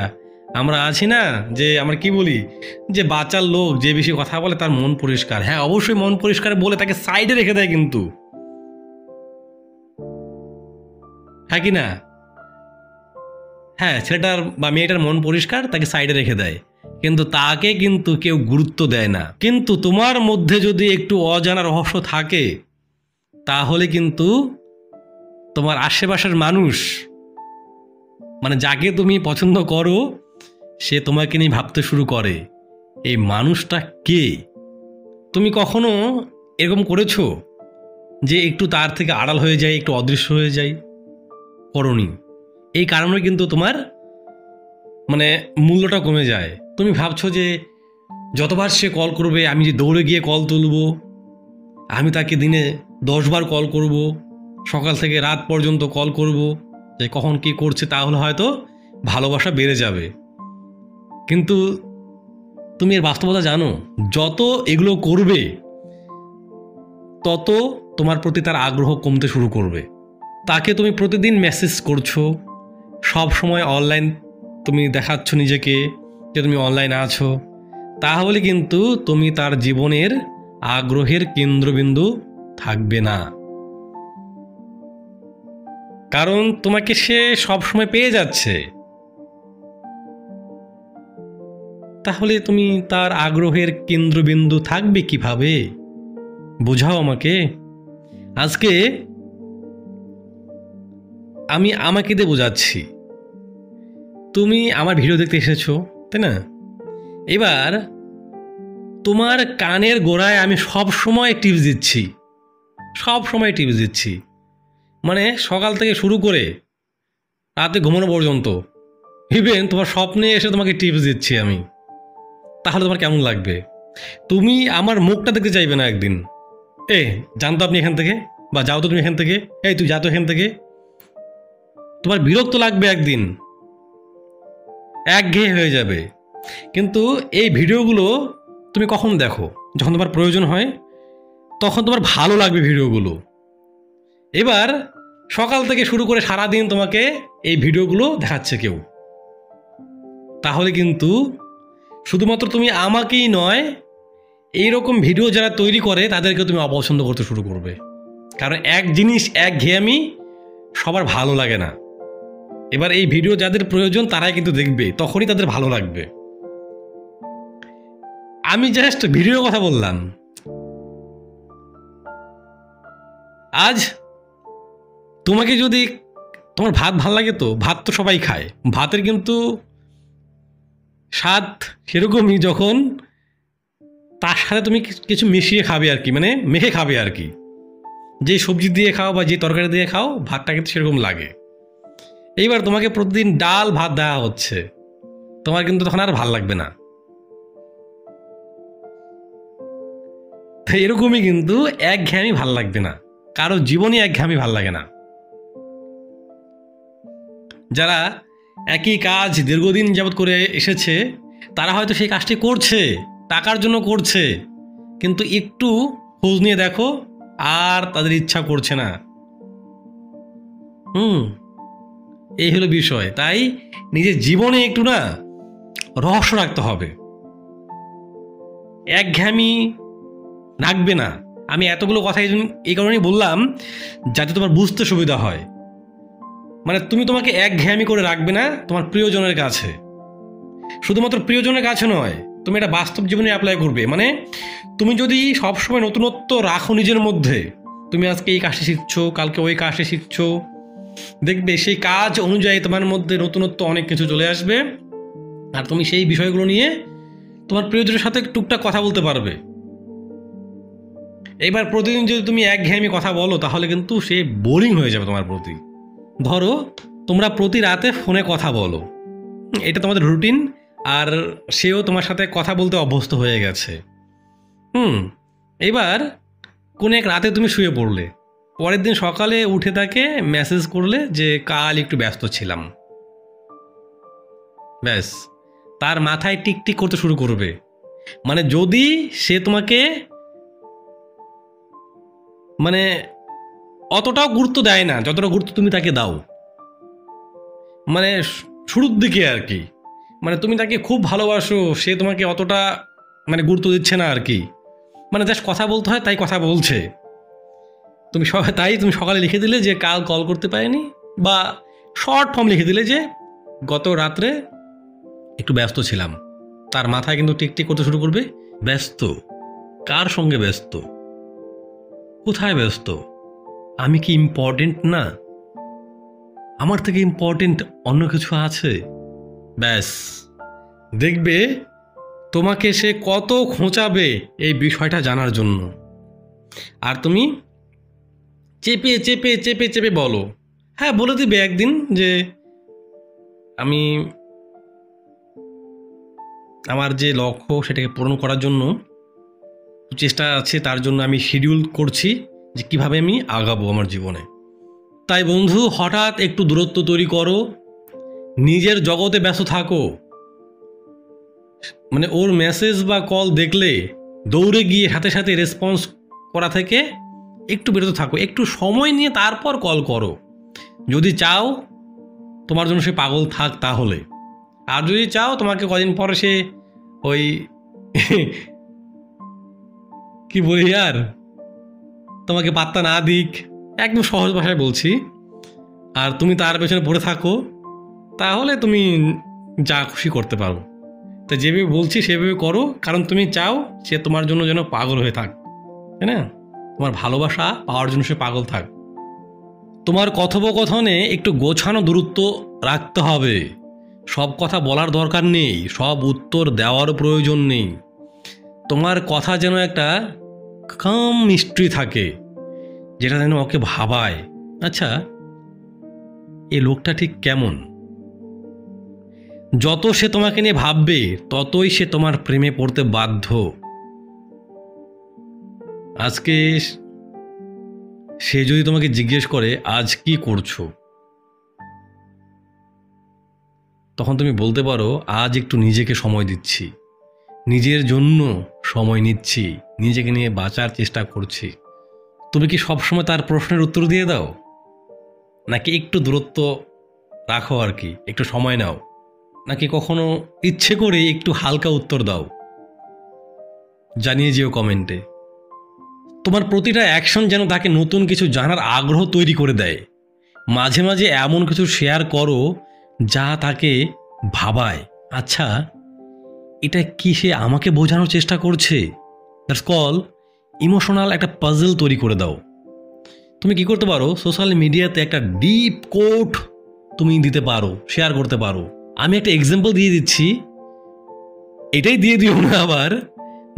আমরা আছি না, যে আমরা কি বলি, যে বাচ্চার লোক যে বেশি কথা বলে তার মন পরিষ্কার। হ্যাঁ, অবশ্যই মন পরিষ্কার বলে তাকে সাইডে রেখে দেয় কিন্তু, হ্যাঁ কি না? হ্যাঁ, ছেলেটার বা মেয়েটার মন পরিষ্কার, তাকে সাইডে রেখে দেয়, কিন্তু তাকে কিন্তু কেউ গুরুত্ব দেয় না। কিন্তু তোমার মধ্যে যদি একটু অজানা রহস্য থাকে তাহলে কিন্তু তোমার আশেপাশের মানুষ, মানে যাকে তুমি পছন্দ করো, সে তোমাকে নিয়ে ভাবতে শুরু করে এই মানুষটা কে। তুমি কখনো এরকম করেছো যে একটু তার থেকে আড়াল হয়ে যায়, একটু অদৃশ্য হয়ে যায়? করনি। এই কারণে কিন্তু তোমার মানে মূল্যটা কমে যায়। তুমি ভাবছো যে যতবার সে কল করবে আমি যে দৌড়ে গিয়ে কল তুলবো, আমি তাকে দিনে 10 বার কল করব, সকাল থেকে রাত পর্যন্ত কল করব, যে কখন কি করছে, তাহলে হয়তো ভালোবাসা বেড়ে যাবে। কিন্তু তুমি এর বাস্তবতা জানো, যত এগুলো করবে তত তোমার প্রতি তার আগ্রহ কমতে শুরু করবে। তাকে তুমি প্রতিদিন মেসেজ করছো, সব সময় অনলাইন তুমি দেখাচ্ছ নিজেকে যে তুমি অনলাইন আছো, তাহলে কিন্তু তুমি তার জীবনের আগ্রহের কেন্দ্রবিন্দু থাকবে না। কারণ তোমাকে সে সব সময় পেয়ে যাচ্ছে, তাহলে তুমি তার আগ্রহের কেন্দ্রবিন্দু থাকবে কিভাবে? বোঝাও আমাকে। আজকে আমি আমাকে দিয়ে বোঝাচ্ছি, তুমি আমার ভিডিও দেখতে এসেছো, তাই না? এবার তোমার কানের গোড়ায় আমি সব সময় টিপস দিচ্ছি, মানে সকাল থেকে শুরু করে রাতে ঘুমানো পর্যন্ত, ইভেন তোমার স্বপ্নে এসে তোমাকে টিপস দিচ্ছি আমি। তাহলে তোমার কেমন লাগবে? তুমি আমার মুখটা দেখতে চাইবে না একদিন, জানতো আপনি এখান থেকে, বা যাও তো তুমি এখান থেকে, তুই যা তো এখান থেকে। তোমার বিরক্ত লাগবে একদিন, একঘেয়ে হয়ে যাবে। কিন্তু এই ভিডিওগুলো তুমি কখন দেখো? যখন তোমার প্রয়োজন হয়, তখন তোমার ভালো লাগবে ভিডিওগুলো। এবার সকাল থেকে শুরু করে সারাদিন তোমাকে এই ভিডিওগুলো দেখাচ্ছে কেউ, তাহলে কিন্তু শুধুমাত্র তুমি আমাকেই নয়, এইরকম ভিডিও যারা তৈরি করে তাদেরকে তুমি অপছন্দ করতে শুরু করবে। কারণ এক জিনিস একঘেয়েমি সবার ভালো লাগে না। এবার এই ভিডিও যাদের প্রয়োজন তারাই কিন্তু দেখবে, তখনই তাদের ভালো লাগবে। আমি জাস্ট ভিডিওর কথা বললাম। আজ তোমাকে যদি তোমার ভাত ভাল লাগে, তো ভাত তো সবাই খায়, ভাতের কিন্তু স্বাদ সেরকমই যখন তার সাথে তুমি কিছু মিশিয়ে খাবে আর কি, মানে মেখে খাবে আর কি। যে সবজি দিয়ে খাও বা যে তরকারি দিয়ে খাও, ভাতটা কিন্তু সেরকম লাগে। এইবার তোমাকে প্রতিদিন ডাল ভাত দেওয়া হচ্ছে, তোমার কিন্তু তখন আর ভাল লাগবে না। এরকমই কিন্তু একঘেয়েমি ভাল লাগবে না, কারো জীবনই একঘেয়েমি ভাল লাগে না। যারা একই কাজ দীর্ঘদিন যাবৎ করে এসেছে, তারা হয়তো সেই কাজটি করছে, টাকার জন্য করছে, কিন্তু একটু খোঁজ নিয়ে দেখো আর তাদের ইচ্ছা করছে না। এই হলো বিষয়। তাই নিজের জীবনে একটু না রহস্য রাখতে হবে, একঘেয়েমি রাখবে না। আমি এতগুলো কথা এই কারণেই বললাম যাতে তোমার বুঝতে সুবিধা হয়। মানে তুমি তোমাকে একঘেয়েমি করে রাখবে না তোমার প্রিয়জনের কাছে, শুধুমাত্র প্রিয়জনের কাছে নয়, তুমি এটা বাস্তব জীবনে অ্যাপ্লাই করবে। মানে তুমি যদি সবসময় নতুনত্ব রাখো নিজের মধ্যে, তুমি আজকে এই কাজটি শিখছো, কালকে ওই কাজটি শিখছো, দেখবে সেই কাজ অনুযায়ী তোমার মধ্যে নতুনত্ব অনেক কিছু চলে আসবে, আর তুমি সেই বিষয়গুলো নিয়ে তোমার প্রিয়জনের সাথে টুকটাক কথা বলতে পারবে। এবার প্রতিদিন যদি তুমি একঘেয়েমি কথা বলো, তাহলে কিন্তু সে বোরিং হয়ে যাবে তোমার প্রতি। ধরো তোমরা প্রতি রাতে ফোনে কথা বলো, এটা তোমাদের রুটিন, আর সেও তোমার সাথে কথা বলতে অভ্যস্ত হয়ে গেছে। এবার কোন এক রাতে তুমি শুয়ে পড়লে, পরের দিন সকালে উঠে তাকে মেসেজ করলে যে কাল একটু ব্যস্ত ছিলাম, ব্যাস তার মাথায় টিকটিক করতে শুরু করবে। মানে যদি সে তোমাকে মানে অতটাও গুরুত্ব দেয় না যতটা গুরুত্ব তুমি তাকে দাও, মানে শুরুর দিকে আর কি, মানে তুমি তাকে খুব ভালোবাসো, সে তোমাকে অতটা মানে গুরুত্ব দিচ্ছে না আর কি, মানে জাস্ট কথা বলতে হয় তাই কথা বলছে। তুমি সকালে লিখে দিলে যে কাল কল করতে পারিনি, বা শর্ট ফর্ম লিখে দিলে যে গত রাত্রে একটু ব্যস্ত ছিলাম। তার মাথায় কিন্তু টিকটিক করতে শুরু করবে, ব্যস্ত? কার সঙ্গে ব্যস্ত? কোথায় ব্যস্ত? আমি কি ইম্পর্টেন্ট না? আমার থেকে ইম্পর্টেন্ট অন্য কিছু আছে? ব্যাস দেখবে তোমাকে সে কত খোঁচাবে এই বিষয়টা জানার জন্য। আর তুমি চেপে চেপে চেপে চেপে বলো, হ্যাঁ বলে দিবে একদিন যে আমি আমার যে লক্ষ্য সেটাকে পূরণ করার জন্য চেষ্টা আছে, তার জন্য আমি শিডিউল করছি যে কিভাবে আমি আগাবো আমার জীবনে। তাই বন্ধু, হঠাৎ একটু দূরত্ব তৈরি করো, নিজের জগতে ব্যস্ত থাকো। মানে ওর মেসেজ বা কল দেখলে দৌড়ে গিয়ে সাথে সাথে রেসপন্স করা থেকে একটু বিরত থাকো, একটু সময় নিয়ে তারপর কল করো। যদি চাও তোমার জন্য সে পাগল থাক তাহলে, আর যদি চাও তোমাকে কদিন পরে সে ওই কি বলি আর তোমাকে পাত্তা না দিক, একদম সহজ ভাষায় বলছি, আর তুমি তার পেছনে পড়ে থাকো, তাহলে তুমি যা খুশি করতে পারো। তা যেভাবে বলছি সেভাবে করো, কারণ তুমি চাও সে তোমার জন্য যেন পাগল হয়ে থাক, তাই না? তোমার ভালোবাসা পাওয়ার জন্য সে পাগল থাক। তোমার কথোপকথনে একটু গোছানো দূরত্ব রাখতে হবে। সব কথা বলার দরকার নেই, সব উত্তর দেওয়ারও প্রয়োজন নেই। তোমার কথা যেন একটা কাম মিস্ট্রি থাকে, যেটা যেন ওকে ভাবায়, আচ্ছা এই লোকটা ঠিক কেমন। যত সে তোমাকে নিয়ে ভাববে ততই সে তোমার প্রেমে পড়তে বাধ্য। আজকে সে যদি তোমাকে জিজ্ঞেস করে আজ কি করছো, তখন তুমি বলতে পারো আজ একটু নিজেকে সময় দিচ্ছি, নিজের জন্য সময় নিচ্ছি, নিজেকে নিয়ে বাঁচার চেষ্টা করছি। তুমি কি সবসময় তার প্রশ্নের উত্তর দিয়ে দাও, নাকি একটু দূরত্ব রাখো আর কি, একটু সময় নাও, নাকি কখনো ইচ্ছে করে একটু হালকা উত্তর দাও? জানিয়ে যেও কমেন্টে। তোমার প্রতিটা অ্যাকশন যেন তাকে নতুন কিছু জানার আগ্রহ তৈরি করে দেয়। মাঝে মাঝে এমন কিছু শেয়ার করো যা তাকে ভাবায়, আচ্ছা এটা কি সে আমাকে বোঝানোর চেষ্টা করছে। দ্যাটস কল ইমোশনাল একটা পাজল তৈরি করে দাও। তুমি কি করতে পারো, সোশ্যাল মিডিয়াতে একটা ডিপ কোট তুমি দিতে পারো, শেয়ার করতে পারো। আমি একটা এক্সাম্পল দিয়ে দিচ্ছি, এটাই দিয়ে দিও না আবার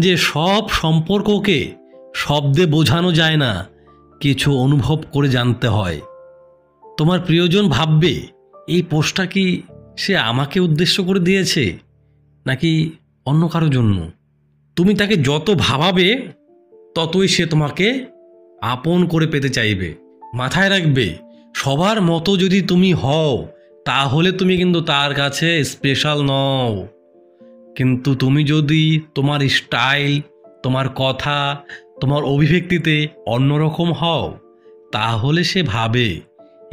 যে সব সম্পর্ককে শব্দে বোঝানো যায় না, কিছু অনুভব করে জানতে হয়। তোমার প্রিয়জন ভাববে এই পোস্টটা কি সে আমাকে উদ্দেশ্য করে দিয়েছে নাকি অন্য কারোর জন্য। তুমি তাকে যত ভাবাবে ততই সে তোমাকে আপন করে পেতে চাইবে। মাথায় রাখবে, সবার মতো যদি তুমি হও তাহলে তুমি কিন্তু তার কাছে স্পেশাল নও। কিন্তু তুমি যদি তোমার স্টাইল, তোমার কথা, তোমার অভিব্যক্তিতে অন্যরকম হও তাহলে সে ভাবে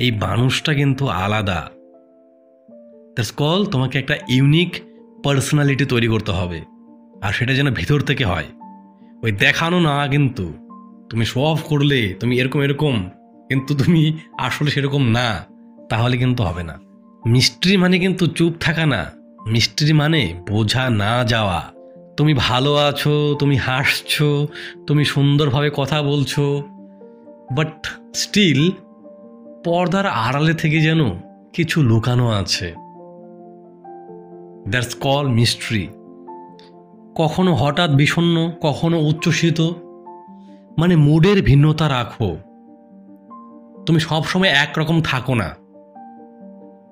এই মানুষটা কিন্তু আলাদা। দ্যাটস কল তোমাকে একটা ইউনিক পার্সোনালিটি তৈরি করতে হবে, আর সেটা যেন ভিতর থেকে হয়, ওই দেখানো না। কিন্তু তুমি শো অফ করলে তুমি এরকম এরকম, কিন্তু তুমি আসলে সেরকম না, তাহলে কিন্তু হবে না। মিস্ট্রি মানে কিন্তু চুপ থাকা না, মিস্ট্রি মানে বোঝা না যাওয়া। তুমি ভালো আছো, তুমি হাসছো, তুমি সুন্দরভাবে কথা বলছো, বাট স্টিল পর্দার আড়ালে থেকে যেন কিছু লুকানো আছে। That's call mystery. কখনো হঠাৎ বিষণ্ণ, কখনো উচ্ছ্বসিত, মানে মুডের ভিন্নতা রাখো। তুমি সবসময় একরকম থাকো না,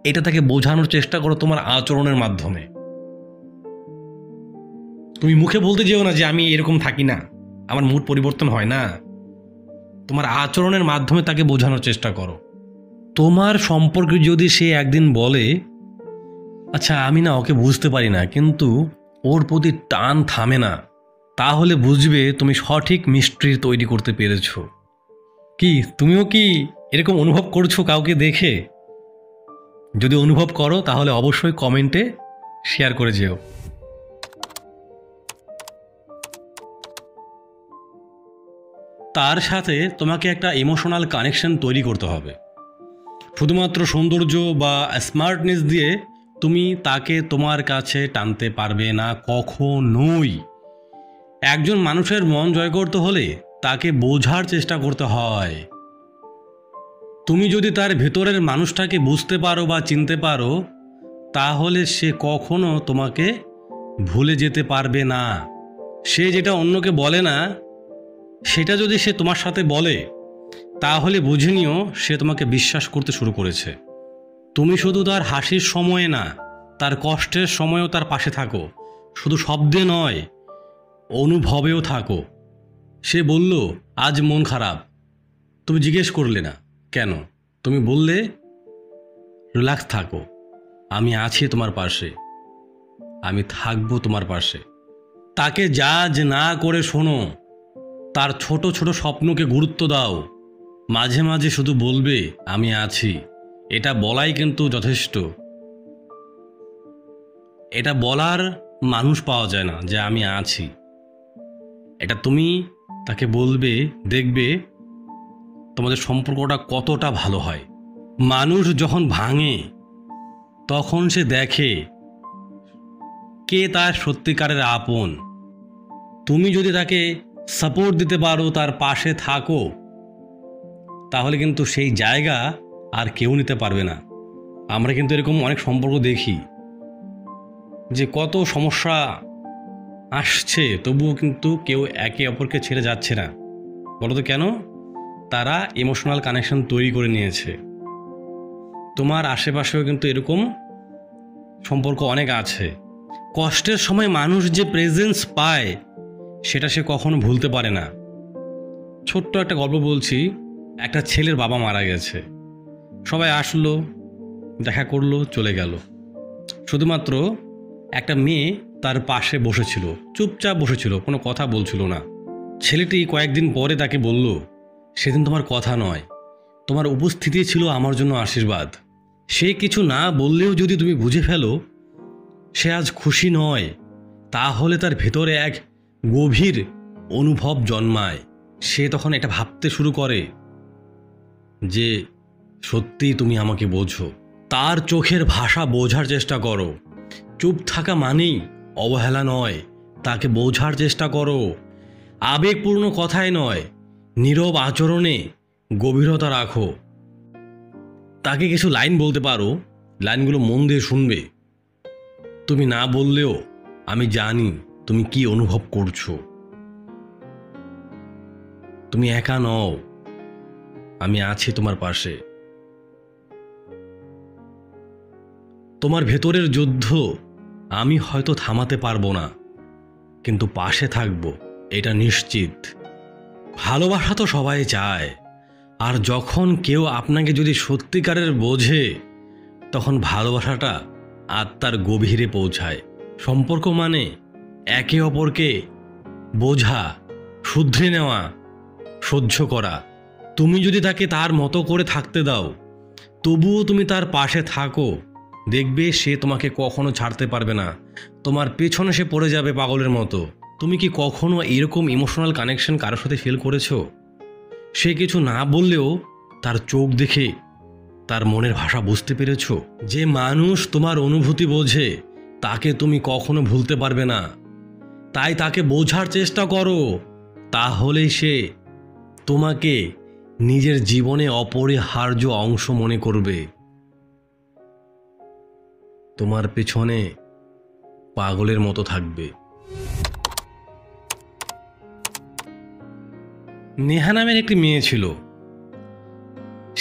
এটা তাকে বোঝানোর চেষ্টা করো তোমার আচরণের মাধ্যমে। তুমি মুখে বলতে যেও না যে আমি এরকম থাকি না, আমার মুড পরিবর্তন হয় না। তোমার আচরণের মাধ্যমে তাকে বোঝানোর চেষ্টা করো। তোমার সম্পর্কে যদি সে একদিন বলে আচ্ছা আমি না ওকে বুঝতে পারি না, কিন্তু ওর প্রতি টান থামে না, তাহলে বুঝবে তুমি সঠিক মিস্ট্রি তৈরি করতে পেরেছো। কি তুমিও কি এরকম অনুভব করছো কাউকে দেখে? যদি অনুভব করো তাহলে অবশ্যই কমেন্টে শেয়ার করে যেও। তার সাথে তোমাকে একটা ইমোশনাল কানেকশন তৈরি করতে হবে। শুধুমাত্র সৌন্দর্য বা স্মার্টনেস দিয়ে তুমি তাকে তোমার কাছে টানতে পারবে না কখনোই। একজন মানুষের মন জয় করতে হলে তাকে বোঝার চেষ্টা করতে হয়। তুমি যদি তার ভেতরের মানুষটাকে বুঝতে পারো বা চিনতে পারো তাহলে সে কখনো তোমাকে ভুলে যেতে পারবে না। সে যেটা অন্যকে বলে না সেটা যদি সে তোমার সাথে বলে তাহলে বুঝে নিও সে তোমাকে বিশ্বাস করতে শুরু করেছে। তুমি শুধু তার হাসির সময়ে না, তার কষ্টের সময়ও তার পাশে থাকো। শুধু শব্দে নয়, অনুভবেও থাকো। সে বলল আজ মন খারাপ, তুমি জিজ্ঞেস করলে না কেন, তুমি বললে রিল্যাক্স থাকো, আমি আছি তোমার পাশে, আমি থাকবো তোমার পাশে। তাকে জাজ না করে শোনো, তার ছোট ছোট স্বপ্নকে গুরুত্ব দাও। মাঝে মাঝে শুধু বলবে আমি আছি, এটা বলাই কিন্তু যথেষ্ট। এটা বলার মানুষ পাওয়া যায় না যে আমি আছি, এটা তুমি তাকে বলবে, দেখবে তোমাদের সম্পর্কটা কতটা ভালো হয়। মানুষ যখন ভাঙে তখন সে দেখে কে তার সত্যিকারের আপন। তুমি যদি তাকে সাপোর্ট দিতে পারো, তার পাশে থাকো, তাহলে কিন্তু সেই জায়গা আর কেউ নিতে পারবে না। আমরা কিন্তু এরকম অনেক সম্পর্ক দেখি যে কত সমস্যা আসছে তবুও কিন্তু কেউ একে অপরকে ছেড়ে যাচ্ছে না। বলো তো কেন? তারা ইমোশনাল কানেকশন তৈরি করে নিয়েছে। তোমার আশেপাশেও কিন্তু এরকম সম্পর্ক অনেক আছে। কষ্টের সময় মানুষ যে প্রেজেন্স পায় সেটা সে কখনো ভুলতে পারে না। ছোট্ট একটা গল্প বলছি। একটা ছেলের বাবা মারা গেছে, সবাই আসলো, দেখা করলো, চলে গেল। শুধুমাত্র একটা মেয়ে তার পাশে বসেছিল, চুপচাপ বসেছিল, কোনো কথা বলছিল না। ছেলেটি কয়েকদিন পরে তাকে বলল, সেদিন তোমার কথা নয়, তোমার উপস্থিতি ছিল আমার জন্য আশীর্বাদ। সে কিছু না বললেও যদি তুমি বুঝে ফেলো সে আজ খুশি নয়, তাহলে তার ভেতরে এক গভীর অনুভব জন্মায়। সে তখন এটা ভাবতে শুরু করে যে সত্যি তুমি আমাকে বোঝো। তার চোখের ভাষা বোঝার চেষ্টা করো। চুপ থাকা মানেই অবহেলা নয়, তাকে বোঝার চেষ্টা করো। আবেগপূর্ণ কথায় নয়, নীরব আচরণে গভীরতা রাখো। তাকে কিছু লাইন বলতে পারো, লাইনগুলো মন দিয়ে শুনবে। তুমি না বললেও আমি জানি তুমি কি অনুভব করছো। তুমি একা নও, আমি আছি তোমার পাশে। তোমার ভেতরের যুদ্ধ আমি হয়তো থামাতে পারবো না, কিন্তু পাশে থাকবো এটা নিশ্চিত। ভালোবাসা তো সবাই চায়, আর যখন কেউ আপনাকে যদি সত্যিকারের বোঝে, তখন ভালোবাসাটা আত্মার গভীরে পৌঁছায়। সম্পর্ক মানে একে অপরকে বোঝা, শুধরে নেওয়া, সহ্য করা। তুমি যদি তাকে তার মতো করে থাকতে দাও, তবুও তুমি তার পাশে থাকো, দেখবে সে তোমাকে কখনো ছাড়তে পারবে না। তোমার পেছনে সে পড়ে যাবে পাগলের মতো। তুমি কি কখনো এরকম ইমোশনাল কানেকশন কারোর সাথে ফিল করেছো? সে কিছু না বললেও তার চোখ দেখে তার মনের ভাষা বুঝতে পেরেছো? যে মানুষ তোমার অনুভূতি বোঝে, তাকে তুমি কখনো ভুলতে পারবে না। তাই তাকে বোঝার চেষ্টা করো, তাহলেই সে তোমাকে নিজের জীবনে অপরিহার্য অংশ মনে করবে। তোমার পেছনে পাগলের মতো থাকবে। নেহা নামের একটি মেয়ে ছিল।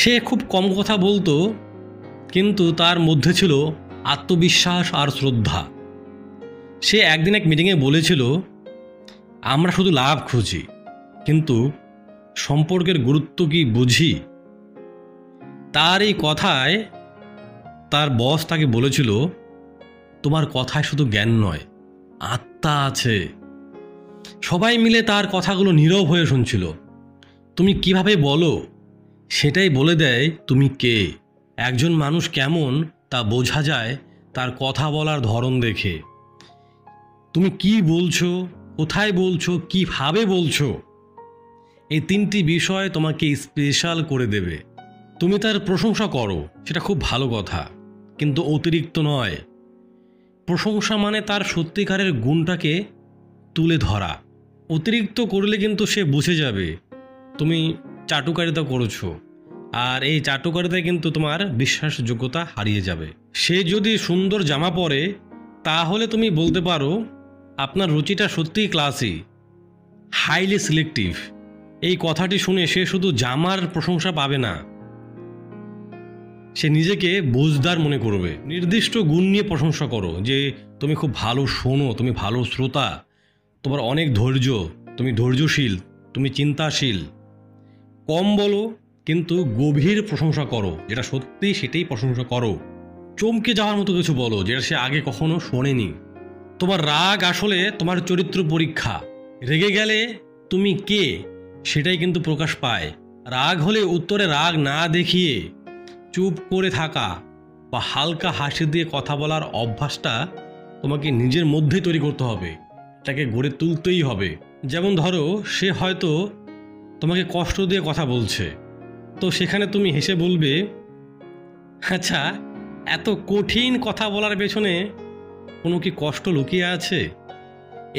সে খুব কম কথা বলতো, কিন্তু তার মধ্যে ছিল আত্মবিশ্বাস আর শ্রদ্ধা। সে একদিন এক মিটিংয়ে বলেছিল, আমরা শুধু লাভ খুঁজি, কিন্তু সম্পর্কের গুরুত্ব কি বুঝি? তার এই কথায় তার বস তাকে বলেছিল, তোমার কথায় শুধু জ্ঞান নয়, আত্মা আছে। সবাই মিলে তার কথাগুলো নীরব হয়ে শুনছিল। তুমি কিভাবে বলো, সেটাই বলে দেয় তুমি কে। একজন মানুষ কেমন তা বোঝা যায় তার কথা বলার ধরন দেখে। তুমি কি বলছো, কোথায় বলছো, কিভাবে বলছো, এই তিনটি বিষয় তোমাকে স্পেশাল করে দেবে। তুমি তার প্রশংসা করো, সেটা খুব ভালো কথা, কিন্তু অতিরিক্ত নয়। প্রশংসা মানে তার সত্যিকারের গুণটাকে তুলে ধরা। অতিরিক্ত করলে কিন্তু সে বুঝে যাবে তুমি চাটুকারিতা করেছো, আর এই চাটুকারিতায় কিন্তু তোমার বিশ্বাসযোগ্যতা হারিয়ে যাবে। সে যদি সুন্দর জামা পরে, তাহলে তুমি বলতে পারো আপনার রুচিটা সত্যিই ক্লাসি, হাইলি সিলেক্টিভ। এই কথাটি শুনে সে শুধু জামার প্রশংসা পাবে না, সে নিজেকে বুঝদার মনে করবে। নির্দিষ্ট গুণ নিয়ে প্রশংসা করো, যে তুমি খুব ভালো শোনো, তুমি ভালো শ্রোতা, তোমার অনেক ধৈর্য, তুমি ধৈর্যশীল, তুমি চিন্তাশীল। কম বলো, কিন্তু গভীর প্রশংসা করো, যেটা সত্যি সেটাই প্রশংসা করো। চমকে যাওয়ার মতো কিছু বলো, যেটা সে আগে কখনো শোনেনি। তোমার রাগ আসলে তোমার চরিত্র পরীক্ষা। রেগে গেলে তুমি কে সেটাই কিন্তু প্রকাশ পায়। রাগ হলে উত্তরে রাগ না দেখিয়ে চুপ করে থাকা বা হালকা হাসি দিয়ে কথা বলার অভ্যাসটা তোমাকে নিজের মধ্যেই তৈরি করতে হবে, এটাকে গড়ে তুলতেই হবে। যেমন ধরো, সে হয়তো তোমাকে কষ্ট দিয়ে কথা বলছে, তো সেখানে তুমি হেসে বলবে, আচ্ছা, এত কঠিন কথা বলার পেছনে কোনো কি কষ্ট লুকিয়ে আছে?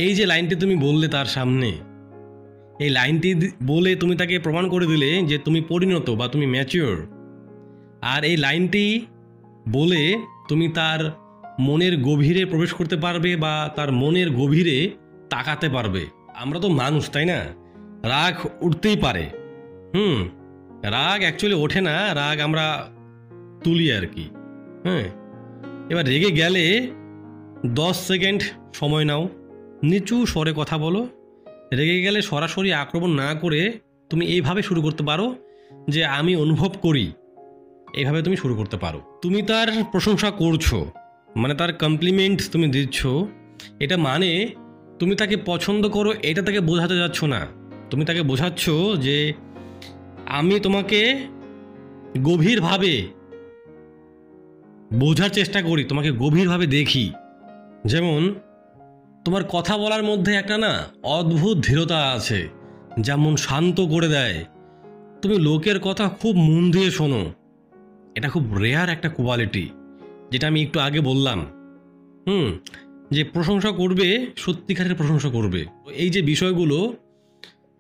এই যে লাইনটি তুমি বললে তার সামনে, এই লাইনটি বলে তুমি তাকে প্রমাণ করে দিলে যে তুমি পরিণত বা তুমি ম্যাচিওর। আর এই লাইনটি বলে তুমি তার মনের গভীরে প্রবেশ করতে পারবে বা তার মনের গভীরে তাকাতে পারবে। আমরা তো মানুষ, তাই না? রাগ উঠতেই পারে। রাগ অ্যাকচুয়ালি ওঠে না, রাগ আমরা তুলি আর কি। এবার রেগে গেলে 10 সেকেন্ড সময় নাও, নিচু স্বরে কথা বলো। রেগে গেলে সরাসরি আক্রমণ না করে তুমি এইভাবে শুরু করতে পারো যে আমি অনুভব করি, এইভাবে তুমি শুরু করতে পারো। তুমি তার প্রশংসা করছো, মানে তার কমপ্লিমেন্ট তুমি দিচ্ছ, এটা মানে তুমি তাকে পছন্দ করো, এটা তাকে বোঝাতে যাচ্ছ না। তুমি তাকে বোঝাচ্ছ যে আমি তোমাকে গভীরভাবে বোঝার চেষ্টা করি, তোমাকে গভীরভাবে দেখি। যেমন তোমার কথা বলার মধ্যে একটা না অদ্ভুত ধীরতা আছে, যেমন শান্ত করে দেয়। তুমি লোকের কথা খুব মন দিয়ে শোনো, এটা খুব রেয়ার একটা কোয়ালিটি, যেটা আমি একটু আগে বললাম। যে প্রশংসা করবে, সত্যিকারের প্রশংসা করবে। এই যে বিষয়গুলো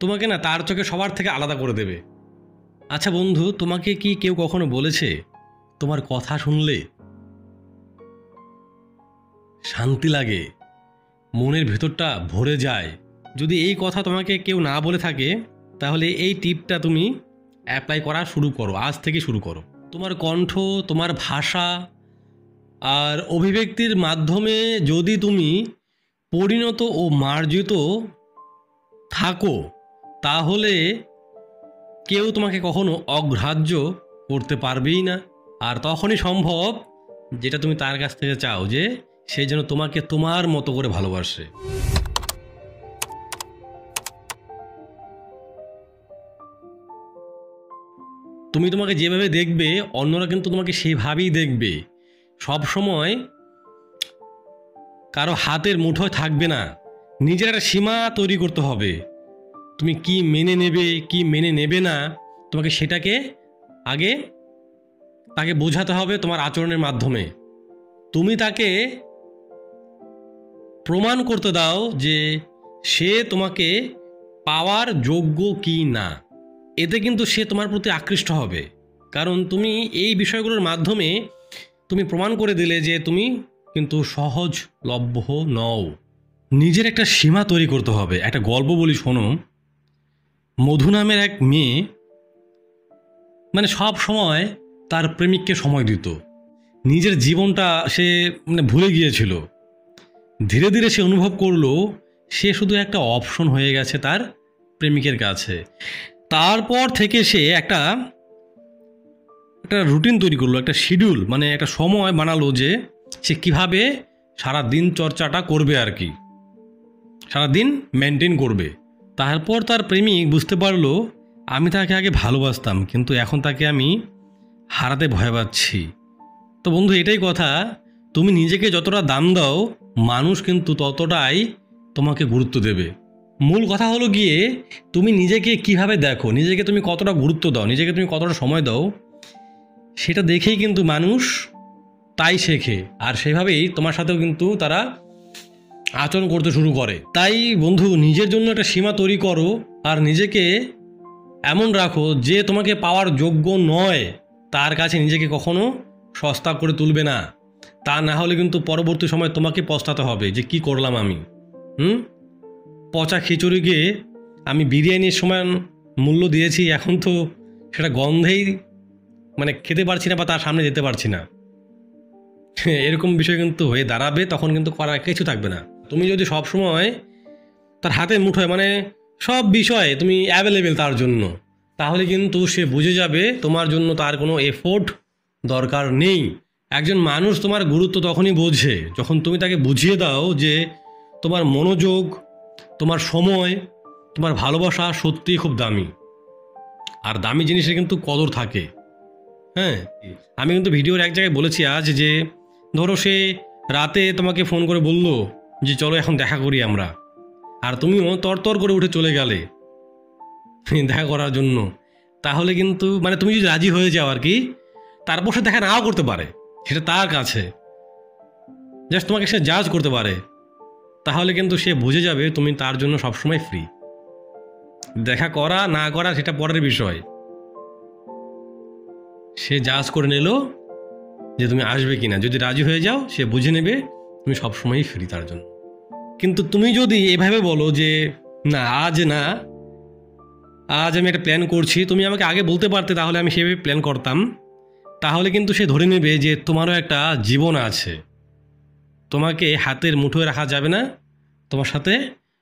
তোমাকে না তার চোখে সবার থেকে আলাদা করে দেবে। আচ্ছা বন্ধু, তোমাকে কি কেউ কখনো বলেছে তোমার কথা শুনলে শান্তি লাগে, মনের ভেতরটা ভরে যায়? যদি এই কথা তোমাকে কেউ না বলে থাকে, তাহলে এই টিপটা তুমি অ্যাপ্লাই করা শুরু করো, আজ থেকে শুরু করো। তোমার কণ্ঠ, তোমার ভাষা আর অভিব্যক্তির মাধ্যমে যদি তুমি পরিণত ও মার্জিত থাকো, তাহলে কেউ তোমাকে কখনো অগ্রাহ্য করতে পারবেই না। আর তখনই সম্ভব যেটা তুমি তার কাছ থেকে চাও, যে সে যেন তোমাকে তোমার মতো করে ভালোবাসে। তুমি তোমাকে যেভাবে দেখবে, অন্যরা কিন্তু তোমাকে সেভাবেই দেখবে। সব সময় কারো হাতের মুঠোয় থাকবে না, নিজের একটা সীমা তৈরি করতে হবে। তুমি কি মেনে নেবে, কি মেনে নেবে না, তোমাকে সেটাকে আগে তাকে বোঝাতে হবে তোমার আচরণের মাধ্যমে। তুমি তাকে প্রমাণ করতে দাও যে সে তোমাকে পাওয়ার যোগ্য কি না। এতে কিন্তু সে তোমার প্রতি আকৃষ্ট হবে, কারণ তুমি এই বিষয়গুলোর মাধ্যমে তুমি প্রমাণ করে দিলে যে তুমি কিন্তু সহজলভ্য নও। নিজের একটা সীমা তৈরি করতে হবে। একটা গল্প বলি, শোনো। মধু নামের এক মেয়ে মানে সব সময় তার প্রেমিককে সময় দিত। নিজের জীবনটা সে ভুলে গিয়েছিল। ধীরে ধীরে সে অনুভব করলো সে শুধু একটা অপশন হয়ে গেছে তার প্রেমিকের কাছে। তারপর থেকে সে একটা রুটিন তৈরি করলো, একটা শিডিউল, মানে একটা সময় বানালো যে সে কিভাবে সারা দিন চর্চাটা করবে আর কি, সারাদিন মেনটেন করবে। তারপর তার প্রেমিক বুঝতে পারলো আমি তাকে আগে ভালোবাসতাম, কিন্তু এখন তাকে আমি হারাতে ভয় পাচ্ছি। তো বন্ধু, এটাই কথা, তুমি নিজেকে যতটা দাম দাও, মানুষ কিন্তু ততটাই তোমাকে গুরুত্ব দেবে। মূল কথা হলো গিয়ে তুমি নিজেকে কিভাবে দেখো, নিজেকে তুমি কতটা গুরুত্ব দাও, নিজেকে তুমি কতটা সময় দাও, সেটা দেখেই কিন্তু মানুষ তাই শেখে, আর সেভাবেই তোমার সাথেও কিন্তু তারা আচরণ করতে শুরু করে। তাই বন্ধু, নিজের জন্য একটা সীমা তৈরি করো, আর নিজেকে এমন রাখো যে তোমাকে পাওয়ার যোগ্য নয় তার কাছে নিজেকে কখনো সস্তা করে তুলবে না। তা না হলে কিন্তু পরবর্তী সময় তোমাকে পস্তাতে হবে যে কি করলাম আমি। পচা খিচুড়িকে আমি বিরিয়ানির সমান মূল্য দিয়েছি, এখন তো সেটা গন্ধেই খেতে পারছি না বা তার সামনে যেতে পারছি না। এরকম বিষয় কিন্তু হয়ে দাঁড়াবে, তখন কিন্তু করার কিছু থাকবে না। তুমি যদি সব সময় তার হাতে মুঠোয় সব বিষয়ে তুমি অ্যাভেলেবেল তার জন্য, তাহলে কিন্তু সে বুঝে যাবে তোমার জন্য তার কোনো এফোর্ট দরকার নেই। একজন মানুষ তোমার গুরুত্ব তখনই বোঝে যখন তুমি তাকে বুঝিয়ে দাও যে তোমার মনোযোগ, তোমার সময়, তোমার ভালোবাসা সত্যিই খুব দামি। আর দামি জিনিসের কিন্তু কদর থাকে। হ্যাঁ, আমি কিন্তু ভিডিওর এক জায়গায় বলেছি আজ যে ধরো সে রাতে তোমাকে ফোন করে বললো যে চলো এখন দেখা করি আমরা, আর তুমিও তরতর করে উঠে চলে গেলে দেখা করার জন্য, তাহলে কিন্তু তুমি যদি রাজি হয়ে যাও আর কি, তারপর সে দেখা নাও করতে পারে, সেটা তার কাছে, জাস্ট তোমাকে সে জাজ করতে পারে, তাহলে কিন্তু সে বুঝে যাবে তুমি তার জন্য সবসময় ফ্রি। দেখা করা না করা সেটা পরের বিষয়, সে জাজ করে নিল যে তুমি আসবে কিনা। যদি রাজি হয়ে যাও, সে বুঝে নেবে তুমি সবসময়ই ফ্রি তার জন্য। কিন্তু তুমি যদি এভাবে বলো যে না আজ আমি একটা প্ল্যান করছি, তুমি আমাকে আগে বলতে পারতে, তাহলে আমি সেভাবে প্ল্যান করতাম, তাহলে কিন্তু সে ধরে নেবে যে তোমারও একটা জীবন আছে, তোমাকে হাতের মুঠোয় রাখা যাবে না, তোমার সাথে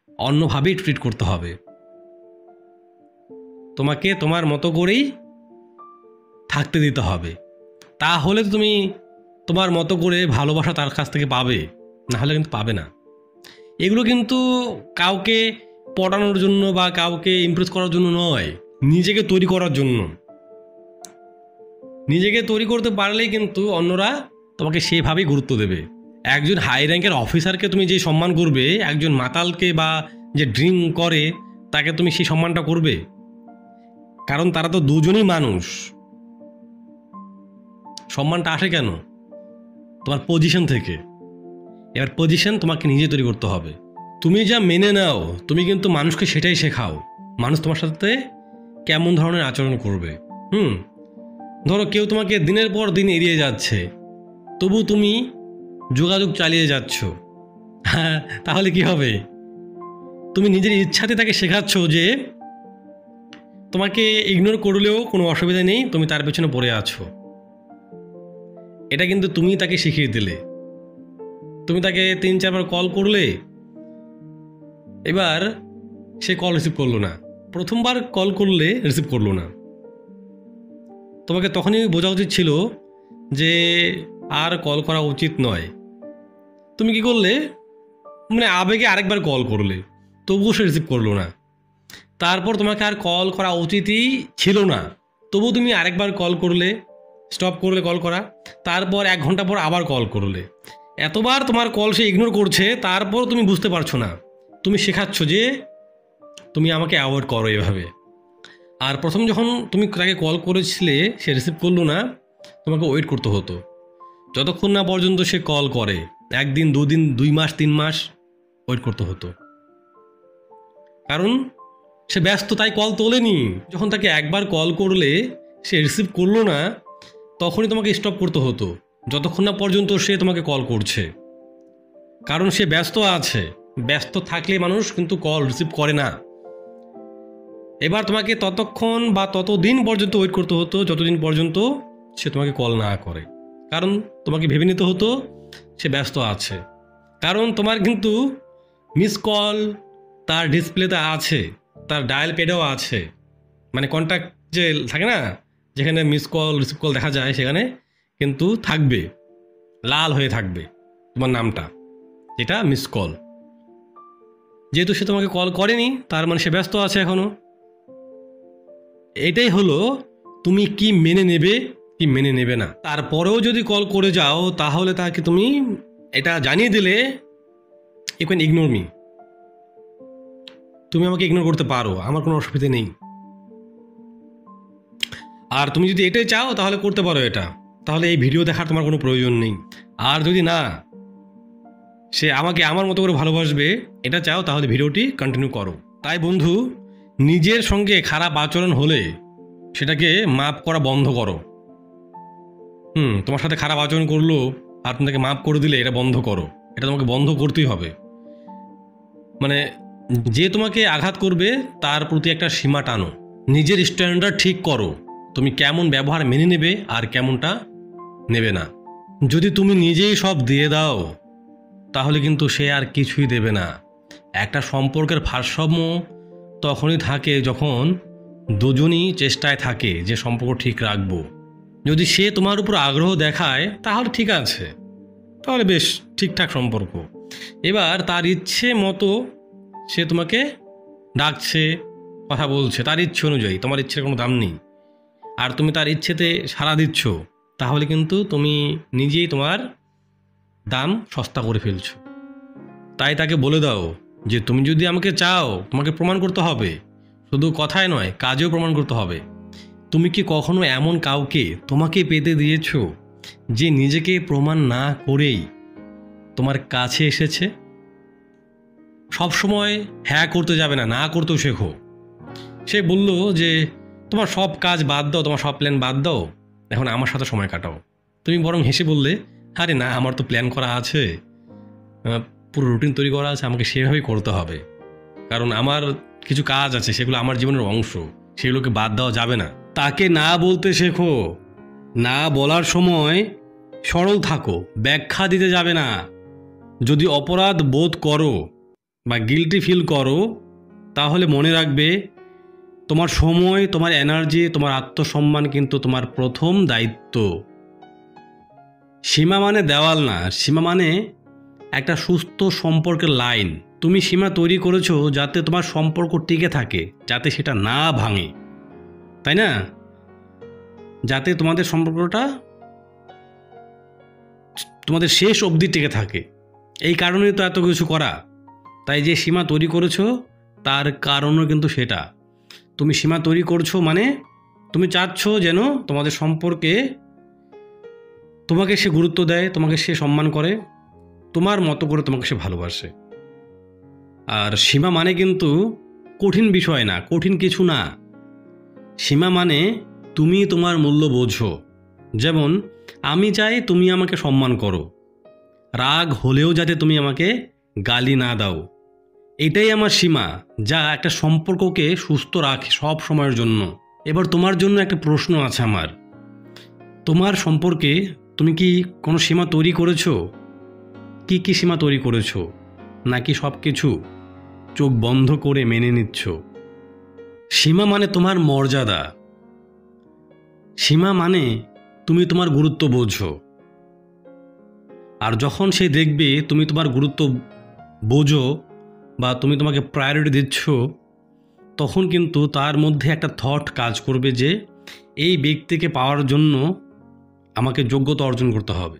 অন্যভাবেই ট্রিট করতে হবে, তোমাকে তোমার মতো করেই থাকতে দিতে হবে। তাহলে তো তুমি তোমার মতো করে ভালোবাসা তার কাছ থেকে পাবে, না হলে কিন্তু পাবে না। এগুলো কিন্তু কাউকে পটানোর জন্য বা কাউকে ইমপ্রেস করার জন্য নয়, নিজেকে তৈরি করার জন্য। নিজেকে তৈরি করতে পারলেই কিন্তু অন্যরা তোমাকে সেভাবেই গুরুত্ব দেবে। একজন হাই র্যাঙ্কের অফিসারকে তুমি যে সম্মান করবে, একজন মাতালকে বা যে ড্রিঙ্ক করে তাকে তুমি সেই সম্মানটা করবে? কারণ তারা তো দুজনই মানুষ। সম্মানটা আসে কেন? তোমার পজিশন থেকে। এবার পজিশন তোমাকে নিজে তৈরি করতে হবে। তুমি যা মেনে নাও, তুমি কিন্তু মানুষকে সেটাই শেখাও। মানুষ তোমার সাথে কেমন ধরনের আচরণ করবে। ধরো কেউ তোমাকে দিনের পর দিন এড়িয়ে যাচ্ছে, তবু তুমি যোগাযোগ চালিয়ে যাচ্ছ, হ্যাঁ, তাহলে কি হবে? তুমি নিজের ইচ্ছাতে তাকে শেখাচ্ছ যে তোমাকে ইগনোর করলেও কোনো অসুবিধা নেই, তুমি তার পেছনে পড়ে আছো। এটা কিন্তু তুমি তাকে শিখিয়ে দিলে। তুমি তাকে 3-4 বার কল করলে, এবার সে কল রিসিভ করলো না। প্রথমবার কল করলে রিসিভ করলো না, তোমাকে তখনই বোঝা উচিত ছিল যে আর কল করা উচিত নয়। তুমি কি করলে, মানে আবেগে আরেকবার কল করলে, তবুও সে রিসিভ করলো না। তারপর তোমাকে আর কল করা উচিতই ছিল না, তবুও তুমি আরেকবার কল করলে, স্টপ করলে কল করা। তারপর 1 ঘন্টা পর আবার কল করলে। এতবার তোমার কল সে ইগনোর করছে, তারপর তুমি বুঝতে পারছো না। তুমি শেখাচ্ছ যে তুমি আমাকে অ্যাভয়েড করো এভাবে। আর প্রথম যখন তুমি তাকে কল করেছিলে, সে রিসিভ করলো না, তোমাকে ওয়েট করতে হতো যতক্ষণ না পর্যন্ত সে কল করে। 1 দিন, 2 দিন, 2 মাস, 3 মাস ওয়েট করতে হতো, কারণ সে ব্যস্ত, তাই কল তোলেনি। যখন তাকে একবার কল করলে সে রিসিভ করলো না, তখনই তোমাকে স্টপ করতে হতো যতক্ষণ না পর্যন্ত সে তোমাকে কল করছে, কারণ সে ব্যস্ত আছে। ব্যস্ত থাকলে মানুষ কিন্তু কল রিসিভ করে না। এবার তোমাকে ততক্ষণ বা ততদিন পর্যন্ত ওয়েট করতে হতো যতদিন পর্যন্ত সে তোমাকে কল না করে, কারণ তোমাকে ভেবে নিতে হতো সে ব্যস্ত আছে। কারণ তোমার কিন্তু মিস কল তার ডিসপ্লেতে আছে, তার ডায়াল প্যাডেও আছে, মানে কন্ট্যাক্ট যে থাকে না, যেখানে মিস কল রিসিভ কল দেখা যায়, সেখানে কিন্তু থাকবে, লাল হয়ে থাকবে তোমার নামটা, যেটা মিস কল। যেহেতু সে তোমাকে কল করেনি, তার মানে সে ব্যস্ত আছে এখনো। এটাই হলো তুমি কি মেনে নেবে কি মেনে নেবে না। তারপরেও যদি কল করে যাও, তাহলে তাকে তুমি এটা জানিয়ে দিলে, ইউ ক্যান ইগনোর মি, তুমি আমাকে ইগনোর করতে পারো, আমার কোনো অসুবিধা নেই। আর তুমি যদি এটাই চাও তাহলে করতে পারো এটা, তাহলে এই ভিডিও দেখার তোমার কোনো প্রয়োজন নেই। আর যদি না, সে আমাকে আমার মতো করে ভালোবাসবে এটা চাও, তাহলে ভিডিওটি কন্টিনিউ করো। তাই বন্ধু, নিজের সঙ্গে খারাপ আচরণ হলে সেটাকে মাপ করা বন্ধ করো। তোমার সাথে খারাপ আচরণ করলো আর তুমি তাকে মাপ করে দিলে, এটা বন্ধ করো। এটা তোমাকে বন্ধ করতেই হবে। মানে যে তোমাকে আঘাত করবে তার প্রতি একটা সীমা টানো, নিজের স্ট্যান্ডার্ড ঠিক করো, তুমি কেমন ব্যবহার মেনে নেবে আর কেমনটা নেবে না। যদি তুমি নিজেই সব দিয়ে দাও, তাহলে কিন্তু সে আর কিছুই দেবে না। একটা সম্পর্কের ভারসাম্য তখনই থাকে যখন দুজনই চেষ্টায় থাকে যে সম্পর্ক ঠিক রাখবো। যদি সে তোমার উপর আগ্রহ দেখায়, তাহলে ঠিক আছে, তাহলে বেশ ঠিকঠাক সম্পর্ক। এবার তার ইচ্ছে মতো সে তোমাকে ডাকছে, কথা বলছে, তার ইচ্ছে অনুযায়ী, তোমার ইচ্ছের কোনো দাম নেই, আর তুমি তার ইচ্ছেতে সাড়া দিচ্ছ, তাহলে কিন্তু তুমি নিজেই তোমার দাম সস্তা করে ফেলছো। তাই তাকে বলে দাও যে তুমি যদি আমাকে চাও, তোমাকে প্রমাণ করতে হবে, শুধু কথায় নয়, কাজেও প্রমাণ করতে হবে। তুমি কি কখনো এমন কাউকে তোমাকে পেতে দিয়েছো যে নিজেকে প্রমাণ না করেই তোমার কাছে এসেছে? সবসময় হ্যাঁ করতে যাবে না, না করতেও শেখো। সে বলল যে তোমার সব কাজ বাদ দাও, তোমার সব প্ল্যান বাদ দাও, এখন আমার সাথে সময় কাটাও। তুমি বরং হেসে বললে, আরে না, আমার তো প্ল্যান করা আছে, পুরো রুটিন তৈরি করা আছে, আমাকে সেভাবেই করতে হবে, কারণ আমার কিছু কাজ আছে, সেগুলো আমার জীবনের অংশ, সেগুলোকে বাদ দেওয়া যাবে না। তাকে না বলতে শেখো। না বলার সময় সরল থাকো, ব্যাখ্যা দিতে যাবে না। যদি অপরাধ বোধ করো বা গিল্টি ফিল করো, তাহলে মনে রাখবে তোমার সময়, তোমার এনার্জি, তোমার আত্মসম্মান কিন্তু তোমার প্রথম দায়িত্ব। সীমা মানে দেওয়াল না, সীমা মানে একটা সুস্থ সম্পর্কের লাইন। তুমি সীমা তৈরি করেছো যাতে তোমার সম্পর্ক টিকে থাকে, যাতে সেটা না ভাঙে, তাই না? যাতে তোমাদের সম্পর্কটা তোমাদের শেষ অবধি টিকে থাকে। এই কারণেই তো এত কিছু করা। তাই যে সীমা তৈরি করেছো, তার কারণও কিন্তু সেটা। তুমি সীমা তৈরি করছো মানে তুমি চাচ্ছ যেন তোমাদের সম্পর্কে তোমাকে সে গুরুত্ব দেয়, তোমাকে সে সম্মান করে, তোমার মতো করে তোমাকে সে ভালোবাসে। আর সীমা মানে কিন্তু কঠিন বিষয় না, কঠিন কিছু না। সীমা মানে তুমি তোমার মূল্য বোঝো। যেমন আমি চাই তুমি আমাকে সম্মান করো, রাগ হলেও যাতে তুমি আমাকে গালি না দাও। এটাই আমার সীমা, যা একটা সম্পর্ককে সুস্থ রাখে সব সময়ের জন্য। এবার তোমার জন্য একটা প্রশ্ন আছে আমার। তোমার সম্পর্কে তুমি কি কোনো সীমা তৈরি করেছো? কি কি সীমা তৈরি করেছো? নাকি সব কিছু চোখ বন্ধ করে মেনে নিচ্ছ? সীমা মানে তোমার মর্যাদা। সীমা মানে তুমি তোমার গুরুত্ব বোঝো। আর যখন সে দেখবে তুমি তোমার গুরুত্ব বোঝো বা তুমি তোমাকে প্রায়োরিটি দিচ্ছ, তখন কিন্তু তার মধ্যে একটা থট কাজ করবে যে এই ব্যক্তিকে পাওয়ার জন্য আমাকে যোগ্যতা অর্জন করতে হবে।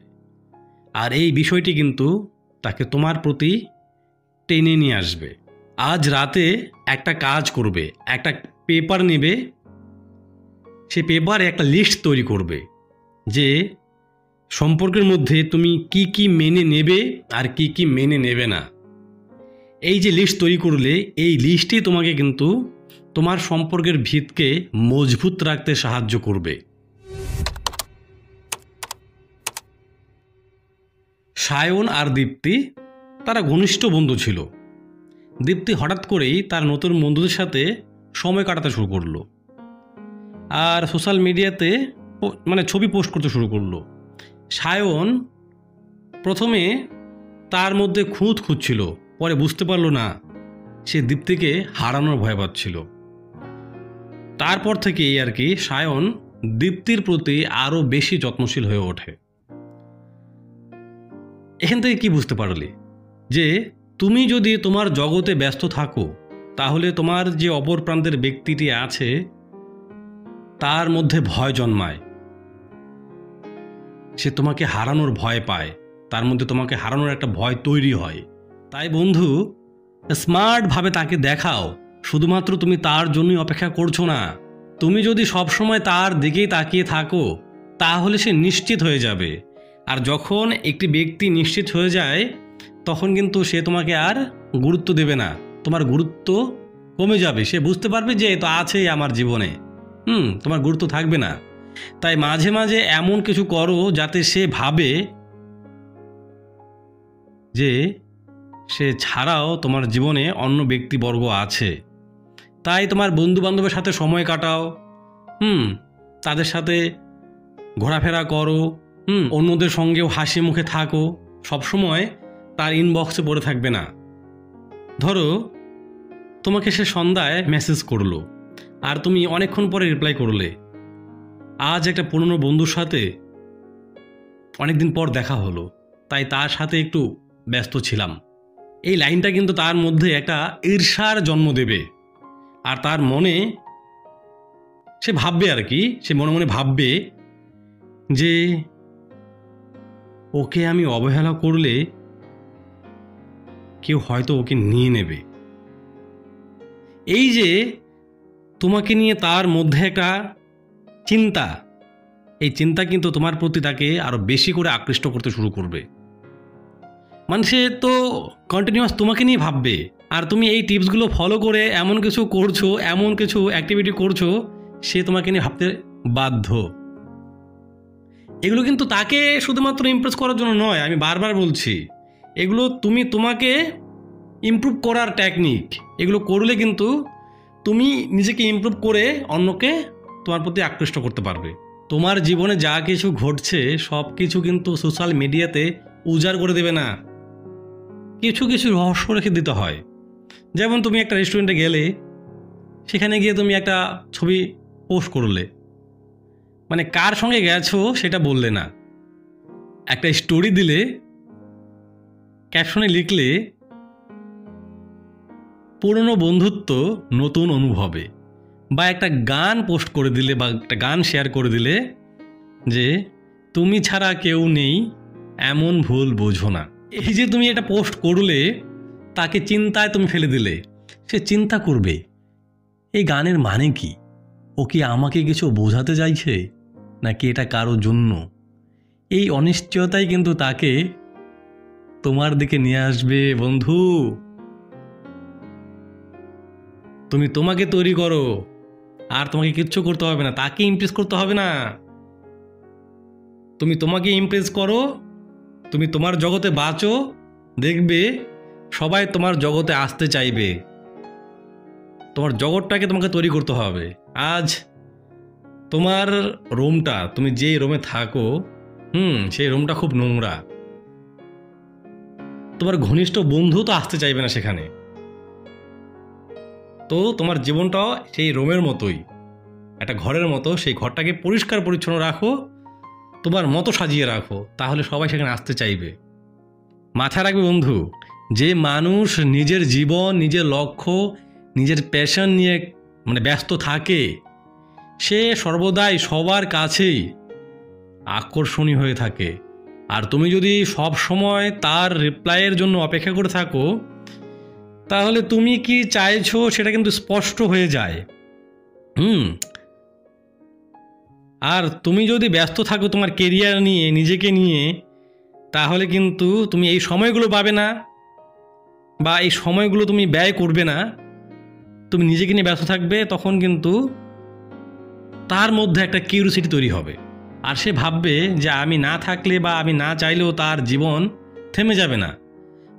আর এই বিষয়টি কিন্তু তাকে তোমার প্রতি টেনে নিয়ে আসবে। আজ রাতে একটা কাজ করবে, একটা পেপার নেবে, সে পেপারে একটা লিস্ট তৈরি করবে যে সম্পর্কের মধ্যে তুমি কি কি মেনে নেবে আর কি কি মেনে নেবে না। এই যে লিস্ট তৈরি করলে, এই লিস্টই তোমাকে কিন্তু তোমার সম্পর্কের ভিতকে মজবুত রাখতে সাহায্য করবে। সায়ন আর দীপ্তি তারা ঘনিষ্ঠ বন্ধু ছিল। দীপ্তি হঠাৎ করেই তার নতুন বন্ধুদের সাথে সময় কাটাতে শুরু করলো আর সোশ্যাল মিডিয়াতে ছবি পোস্ট করতে শুরু করলো। সায়ন প্রথমে তার মধ্যে খুঁত খুঁজছিল, পরে বুঝতে পারলো না, সে দীপ্তিকে হারানোর ভয় পাচ্ছিল। তারপর থেকেই আর কি সায়ন দীপ্তির প্রতি আরও বেশি যত্নশীল হয়ে ওঠে। এখান থেকে কি বুঝতে পারলে যে তুমি যদি তোমার জগতে ব্যস্ত থাকো, তাহলে তোমার যে অপর প্রান্তের ব্যক্তিটি আছে তার মধ্যে ভয় জন্মায়, সে তোমাকে হারানোর ভয় পায়, তার মধ্যে তোমাকে হারানোর একটা ভয় তৈরি হয়। তাই বন্ধু, স্মার্টভাবে তাকে দেখাও শুধুমাত্র তুমি তার জন্যই অপেক্ষা করছো না। তুমি যদি সবসময় তার দিকেই তাকিয়ে থাকো, তাহলে সে নিশ্চিত হয়ে যাবে। আর যখন একটি ব্যক্তি নিশ্চিত হয়ে যায়, তখন কিন্তু সে তোমাকে আর গুরুত্ব দেবে না, তোমার গুরুত্ব কমে যাবে। সে বুঝতে পারবে যে তো আছেই আমার জীবনে, তোমার গুরুত্ব থাকবে না। তাই মাঝে মাঝে এমন কিছু করো যাতে সে ভাবে যে সে ছাড়াও তোমার জীবনে অন্য ব্যক্তিবর্গ আছে। তাই তোমার বন্ধু বান্ধবের সাথে সময় কাটাও, তাদের সাথে ঘোরাফেরা করো, অন্যদের সঙ্গেও হাসি মুখে থাকো, সবসময় তার ইনবক্সে পড়ে থাকবে না। ধরো তোমাকে সে সন্ধ্যায় মেসেজ করলো আর তুমি অনেকক্ষণ পরে রিপ্লাই করলে। আজ একটা পুরনো বন্ধুর সাথে অনেকদিন পর দেখা হলো, তাই তার সাথে একটু ব্যস্ত ছিলাম। এই লাইনটা কিন্তু তার মধ্যে একটা ঈর্ষার জন্ম দেবে। আর তার মনে সে ভাববে আর কি, সে মনে মনে ভাববে যে ওকে আমি অবহেলা করলে কেউ হয়তো ওকে নিয়ে নেবে। এই যে তোমাকে নিয়ে তার মধ্যে একটা চিন্তা, এই চিন্তা কিন্তু তোমার প্রতি তাকে আরো বেশি করে আকৃষ্ট করতে শুরু করবে। সে তো কন্টিনিউয়াস তোমাকে নিয়ে ভাববে। আর তুমি এই টিপসগুলো ফলো করে এমন কিছু করছো, এমন কিছু অ্যাক্টিভিটি করছো, সে তোমাকে নিয়ে ভাবতে বাধ্য। এগুলো কিন্তু তাকে শুধুমাত্র ইমপ্রেস করার জন্য নয়, আমি বারবার বলছি, এগুলো তোমাকে ইমপ্রুভ করার টেকনিক। এগুলো করলে কিন্তু তুমি নিজেকে ইমপ্রুভ করে অন্যকে তোমার প্রতি আকৃষ্ট করতে পারবে। তোমার জীবনে যা কিছু ঘটছে সব কিছু কিন্তু সোশ্যাল মিডিয়াতে উজাড় করে দেবে না, কিছু কিছু রহস্য রেখে দিতে হয়। যেমন তুমি একটা রেস্টুরেন্টে গেলে, সেখানে গিয়ে তুমি একটা ছবি পোস্ট করলে, কার সঙ্গে গেছো সেটা বললে না, একটা স্টোরি দিলে, ক্যাপশনে লিখলে পুরনো বন্ধুত্ব নতুন অনুভবে, বা একটা গান পোস্ট করে দিলে বা একটা গান শেয়ার করে দিলে যে তুমি ছাড়া কেউ নেই এমন ভুল বোঝো না। এই যে তুমি এটা পোস্ট করলে, তাকে চিন্তায় তুমি ফেলে দিলে সে চিন্তা করবে এই গানের মানে কি, ও কি আমাকে কিছু বোঝাতে চাইছে নাকি এটা কারোর জন্য। এই অনিশ্চয়তাই কিন্তু তাকে তোমার দিকে নিয়ে আসবে। বন্ধু, তুমি তোমাকে তৈরি করো, আর তোমাকে কিচ্ছু করতে হবে না, তাকে ইমপ্রেস করতে হবে না। তুমি তোমাকে ইমপ্রেস করো, তুমি তোমার জগতে বাঁচো, দেখবে সবাই তোমার জগতে আসতে চাইবে। তোমার জগৎটাকে তোমাকে তৈরি করতে হবে। আজ তোমার রুমটা, তুমি যে রুমে থাকো, সেই রুমটা খুব নোংরা, তোমার ঘনিষ্ঠ বন্ধু তো আসতে চাইবে না সেখানে। তো তোমার জীবনটাও সেই রুমের মতোই, একটা ঘরের মতো। সেই ঘরটাকে পরিষ্কার পরিচ্ছন্ন রাখো, তোমার মতো সাজিয়ে রাখো, তাহলে সবাই সেখানে আসতে চাইবে। মাথায় রাখবে বন্ধু, যে মানুষ নিজের জীবন, নিজের লক্ষ্য, নিজের প্যাশন নিয়ে ব্যস্ত থাকে, সে সর্বদাই সবার কাছেই আকর্ষণীয় হয়ে থাকে। আর তুমি যদি সব সময় তার রিপ্লাইয়ের জন্য অপেক্ষা করে থাকো, তাহলে তুমি কি চাইছো সেটা কিন্তু স্পষ্ট হয়ে যায়। আর তুমি যদি ব্যস্ত থাকো তোমার কেরিয়ার নিয়ে, নিজেকে নিয়ে, তাহলে কিন্তু তুমি এই সময়গুলো পাবে না, বা এই সময়গুলো তুমি ব্যয় করবে না। তুমি নিজেকে নিয়ে ব্যস্ত থাকবে, তখন কিন্তু তার মধ্যে একটা কিউরিওসিটি তৈরি হবে। আর সে ভাববে যে আমি না থাকলে বা আমি না চাইলেও তার জীবন থেমে যাবে না।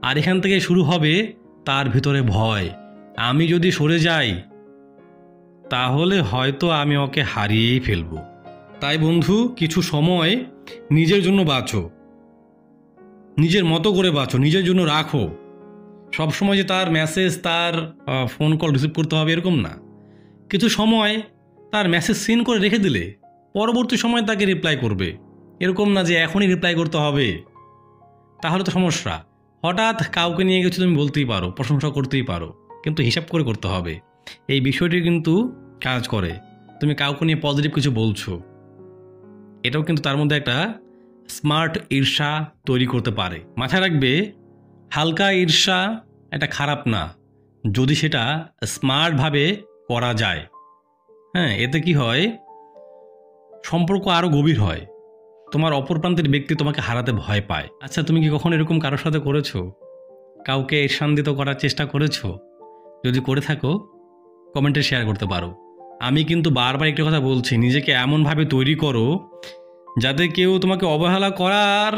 আর এখান থেকে শুরু হবে তার ভিতরে ভয়, আমি যদি সরে যাই তাহলে হয়তো আমি ওকে হারিয়েই ফেলবো। তাই বন্ধু, কিছু সময় নিজের জন্য বাঁচো, নিজের মতো করে বাঁচো, নিজের জন্য রাখো। সবসময় যে তার মেসেজ, তার ফোন কল রিসিভ করতে হবে এরকম না। কিছু সময় তার মেসেজ সিন করে রেখে দিলে পরবর্তী সময় তাকে রিপ্লাই করবে, এরকম না যে এখনই রিপ্লাই করতে হবে, তাহলে তো সমস্যা। হঠাৎ কাউকে নিয়ে গেছো তুমি বলতেই পারো, প্রশংসা করতেই পারো, কিন্তু হিসাব করে করতে হবে। এই বিষয়টি কিন্তু কাজ করে। তুমি কাউকে নিয়ে পজিটিভ কিছু বলছো, এটাও কিন্তু তার মধ্যে একটা স্মার্ট ঈর্ষা তৈরি করতে পারে। মাথায় রাখবে, হালকা ঈর্ষা এটা খারাপ না, যদি সেটা স্মার্টভাবে করা যায়। এতে কি হয়, সম্পর্ক আরও গভীর হয়, তোমার অপর প্রান্তের ব্যক্তি তোমাকে হারাতে ভয় পায়। আচ্ছা, তুমি কি কখনো এরকম কারোর সাথে করেছো? কাউকে ঈর্ষান্বিত করার চেষ্টা করেছো? যদি করে থাকো কমেন্টে শেয়ার করতে পারো। আমি কিন্তু বারবার একটা কথা বলছি, নিজেকে এমনভাবে তৈরি করো যাতে কেউ তোমাকে অবহেলা করার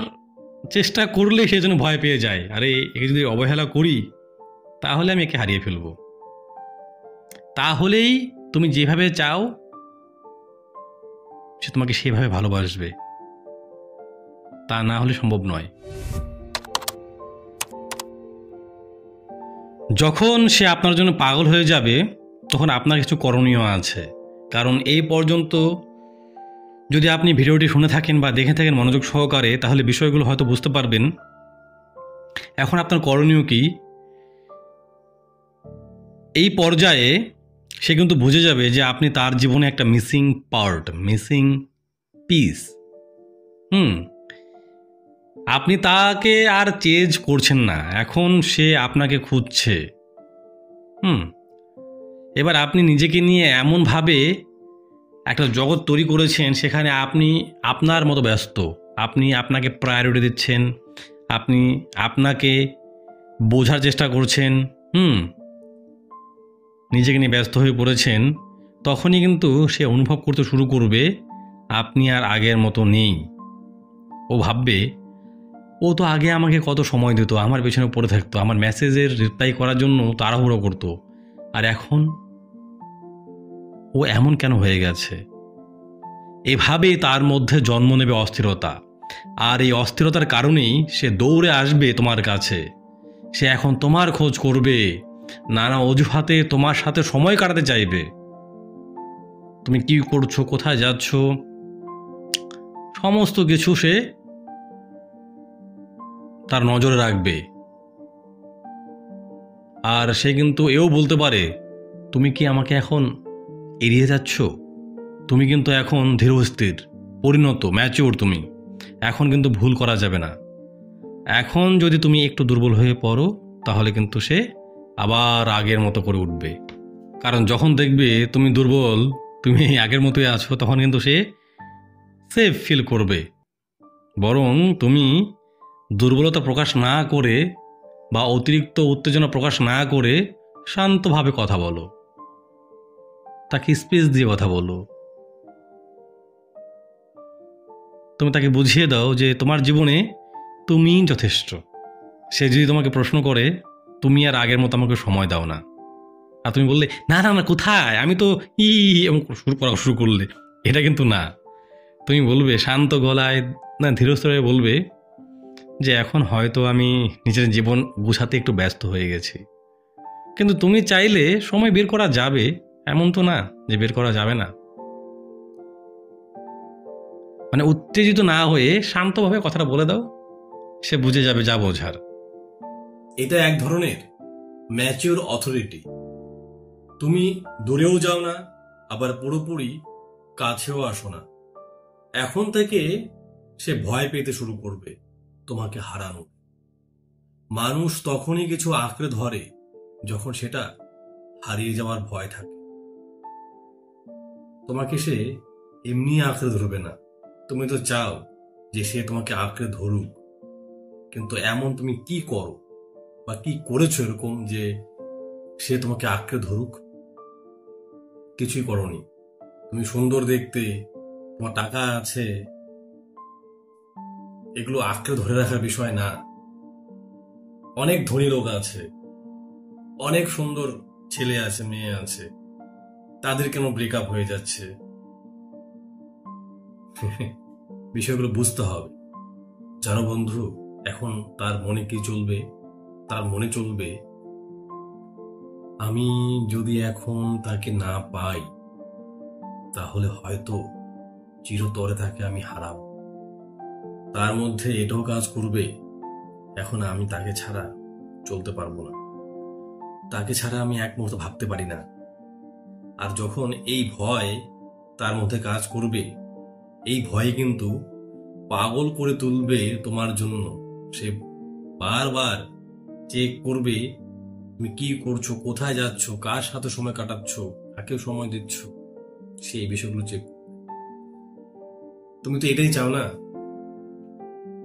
চেষ্টা করলে সে যেন ভয় পেয়ে যায়, আরে একে যদি অবহেলা করি তাহলে আমি একে হারিয়ে ফেলবো। তাহলেই তুমি যেভাবে চাও সে তোমাকে সেভাবে ভালোবাসবে, তা না হলে সম্ভব নয়। যখন সে আপনার জন্য পাগল হয়ে যাবে তখন আপনার কিছু করণীয় আছে। কারণ এই পর্যন্ত যদি আপনি ভিডিওটি শুনে থাকেন বা দেখে থাকেন মনোযোগ সহকারে, তাহলে বিষয়গুলো হয়তো বুঝতে পারবেন। এখন আপনার করণীয় কি? এই পর্যায়ে সে কিন্তু বুঝে যাবে যে আপনি তার জীবনে একটা মিসিং পার্ট, মিসিং পিস। আপনি তাকে আর চেঞ্জ করছেন না, এখন সে আপনাকে খুঁজছে। এবার আপনি নিজেকে নিয়ে এমনভাবে একটা জগৎ তৈরি করেছেন, সেখানে আপনি আপনার মতো ব্যস্ত, আপনি আপনাকে প্রায়োরিটি দিচ্ছেন, আপনি আপনাকে বোঝার চেষ্টা করছেন, নিজেকে নিয়ে ব্যস্ত হয়ে পড়েছেন। তখনই কিন্তু সে অনুভব করতে শুরু করবে আপনি আর আগের মতো নেই। ও ভাববে, ও তো আগে আমাকে কত সময় দিত, আমার পেছনে পড়ে থাকতো, আমার মেসেজের রিপ্লাই করার জন্য তাড়াহুড়ো করতো, আর এখন ও এমন কেন হয়ে গেছে। এভাবেই তার মধ্যে জন্ম নেবে অস্থিরতা। আর এই অস্থিরতার কারণেই সে দৌড়ে আসবে তোমার কাছে। সে এখন তোমার খোঁজ করবে, নানা অজুহাতে তোমার সাথে সময় কাটাতে চাইবে। তুমি কি করছো, কোথায় যাচ্ছ, সমস্ত কিছু সে তার নজরে রাখবে। আর সে কিন্তু এও বলতে পারে, তুমি কি আমাকে এখন এড়িয়ে যাচ্ছ? তুমি কিন্তু এখন ধীরস্থির, পরিণত, ম্যাচিওর, তুমি এখন কিন্তু ভুল করা যাবে না। এখন যদি তুমি একটু দুর্বল হয়ে পড়ো তাহলে কিন্তু সে আবার আগের মতো করে উঠবে। কারণ যখন দেখবে তুমি দুর্বল, তুমি আগের মতোই আছো, তখন কিন্তু সে সেফ ফিল করবে। বরং তুমি দুর্বলতা প্রকাশ না করে বা অতিরিক্ত উত্তেজনা প্রকাশ না করে শান্তভাবে কথা বলো, তাকে স্পেস দিয়ে কথা বলো। তুমি তাকে বুঝিয়ে দাও যে তোমার জীবনে তুমিই যথেষ্ট। সে যদি তোমাকে প্রশ্ন করে, তুমি আর আগের মতো আমাকে সময় দাও না, আর তুমি বললে না না না কোথায়, আমি তো শুরু করলে, এটা কিন্তু না। তুমি বলবে শান্ত গলায়, না ধীরস্থরে বলবে যে এখন হয়তো আমি নিজের জীবন গুছাতে একটু ব্যস্ত হয়ে গেছি, কিন্তু তুমি চাইলে সময় বের করা যাবে, এমন তো না যে বের করা যাবে না। মানে উত্তেজিত না হয়ে শান্তভাবে কথাটা বলে দাও, সে বুঝে যাবে যা বোঝার। এটা এক ধরনের ম্যাচিওর অথরিটি। তুমি দূরেও যাও না, আবার পুরোপুরি কাছেও আসো না। এখন থেকে সে ভয় পেতে শুরু করবে তোমাকে হারানো। মানুষ তখনই কিছু আঁকড়ে ধরে যখন সেটা হারিয়ে যাওয়ার ভয় থাকে। তোমাকে সে এমনি আঁকড়ে ধরবে না, তুমি তো চাও যে সে তোমাকে আঁকড়ে ধরুক, কিন্তু এমন তুমি কি করো বা কি করেছো এরকম যে সে তোমাকে আঁকড়ে ধরুক? কিছুই করনি। তুমি সুন্দর দেখতে, তোমার টাকা আছে, এগুলো আঁকড়ে ধরে রাখার বিষয় না। অনেক ধনী লোক আছে, অনেক সুন্দর ছেলে আছে, মেয়ে আছে, তাদের কেন ব্রেকআপ হয়ে যাচ্ছে? বিষয়গুলো বুঝতে হবে। জানো বন্ধু, এখন তার মনে কি চলবে? তার মনে চলবে, আমি যদি এখন তাকে না পাই তাহলে হয়তো চিরতরে তাকে আমি হারাব। তার মধ্যে এটাও কাজ করবে, এখন আমি তাকে ছাড়া চলতে পারবো না, তাকে ছাড়া আমি এক মুহূর্ত ভাবতে পারি না। আর যখন এই ভয় তার মধ্যে কাজ করবে, এই ভয় কিন্তু পাগল করে তুলবে তোমার জন্য। সে বারবার চেক করবে তুমি কি করছো, কোথায় যাচ্ছ, কার সাথে সময় কাটাচ্ছ, কাকে সময় দিচ্ছ, সে এই বিষয়গুলো চেক। তুমি তো এটাই চাও না?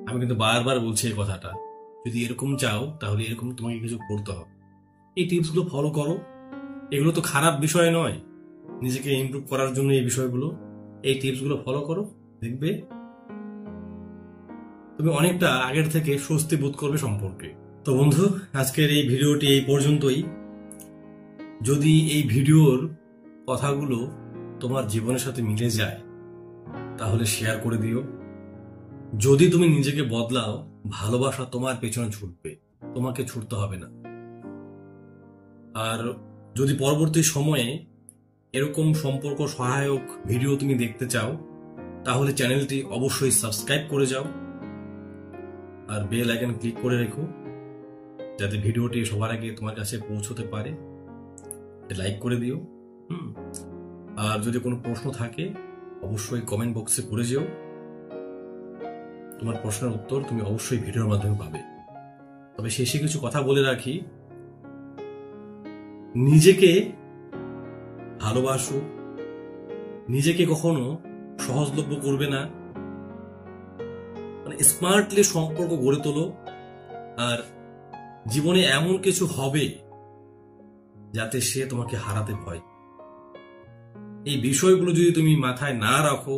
আমি কিন্তু বারবার বলছি এই কথাটা, যদি এরকম চাও তাহলে এরকম তোমাকে কিছু করতে হবে। এই টিপসগুলো ফলো করো, এগুলো তো খারাপ বিষয় নয়, নিজেকে ইমপ্রুভ করার জন্য এই বিষয়গুলো, এই টিপসগুলো ফলো করো, দেখবে তুমি অনেকটা আগের থেকে স্বস্তি বোধ করবে সম্পর্কে। তো বন্ধু, আজকের এই ভিডিওটি এই পর্যন্তই। যদি এই ভিডিওর কথাগুলো তোমার জীবনের সাথে মিলে যায় তাহলে শেয়ার করে দিও। যদি তুমি নিজেকে বদলাও, ভালোবাসা তোমার পেছনে ছুটবে, তোমাকে ছুটতে হবে না। আর যদি পরবর্তী সময়ে এরকম সম্পর্ক সহায়ক ভিডিও তুমি দেখতে চাও তাহলে চ্যানেলটি অবশ্যই সাবস্ক্রাইব করে যাও আর বেল আইকন ক্লিক করে রেখো, যাতে ভিডিওটি সবার আগে তোমার কাছে পৌঁছতে পারে। লাইক করে দিও। আর যদি কোনো প্রশ্ন থাকে অবশ্যই কমেন্ট বক্সে করে যেও। তোমার প্রশ্নের উত্তর তুমি অবশ্যই ভিডিওর মাধ্যমে পাবে। তবে শেষে কিছু কথা বলে রাখি, নিজেকে ভালোবাসো, নিজেকে কখনো সহজলভ্য করবে না, মানে স্মার্টলি সম্পর্ক গড়ে তোলো। আর জীবনে এমন কিছু হবে যাতে সে তোমাকে হারাতে ভয়। এই বিষয়গুলো যদি তুমি মাথায় না রাখো,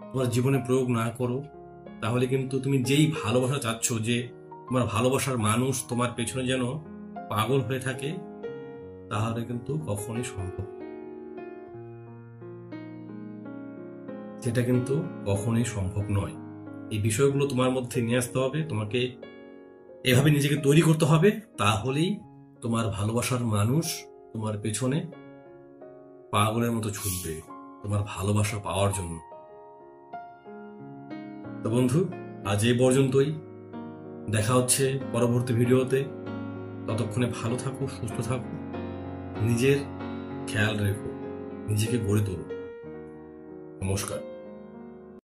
তোমার জীবনে প্রয়োগ না করো, তাহলে কিন্তু তুমি যেই ভালোবাসা চাচ্ছ, যে তোমার ভালোবাসার মানুষ তোমার পেছনে যেন পাগল হয়ে থাকে, তাহলে কিন্তু কখনোই সম্ভব, সেটা কিন্তু কখনোই সম্ভব নয়। এই বিষয়গুলো তোমার মধ্যে নিয়ে আসতে হবে, তোমাকে এভাবে নিজেকে তৈরি করতে হবে, তাহলেই তোমার ভালোবাসার মানুষ তোমার পেছনে পাগলের মতো ছুটবে তোমার ভালোবাসা পাওয়ার জন্য। তো বন্ধু, আজ এই পর্যন্তই। দেখা হচ্ছে পরবর্তী ভিডিওতে। ততক্ষণে ভালো থাকো, সুস্থ থাকো, নিজের খেয়াল রেখো, নিজেকে গড়ে তোলো। নমস্কার।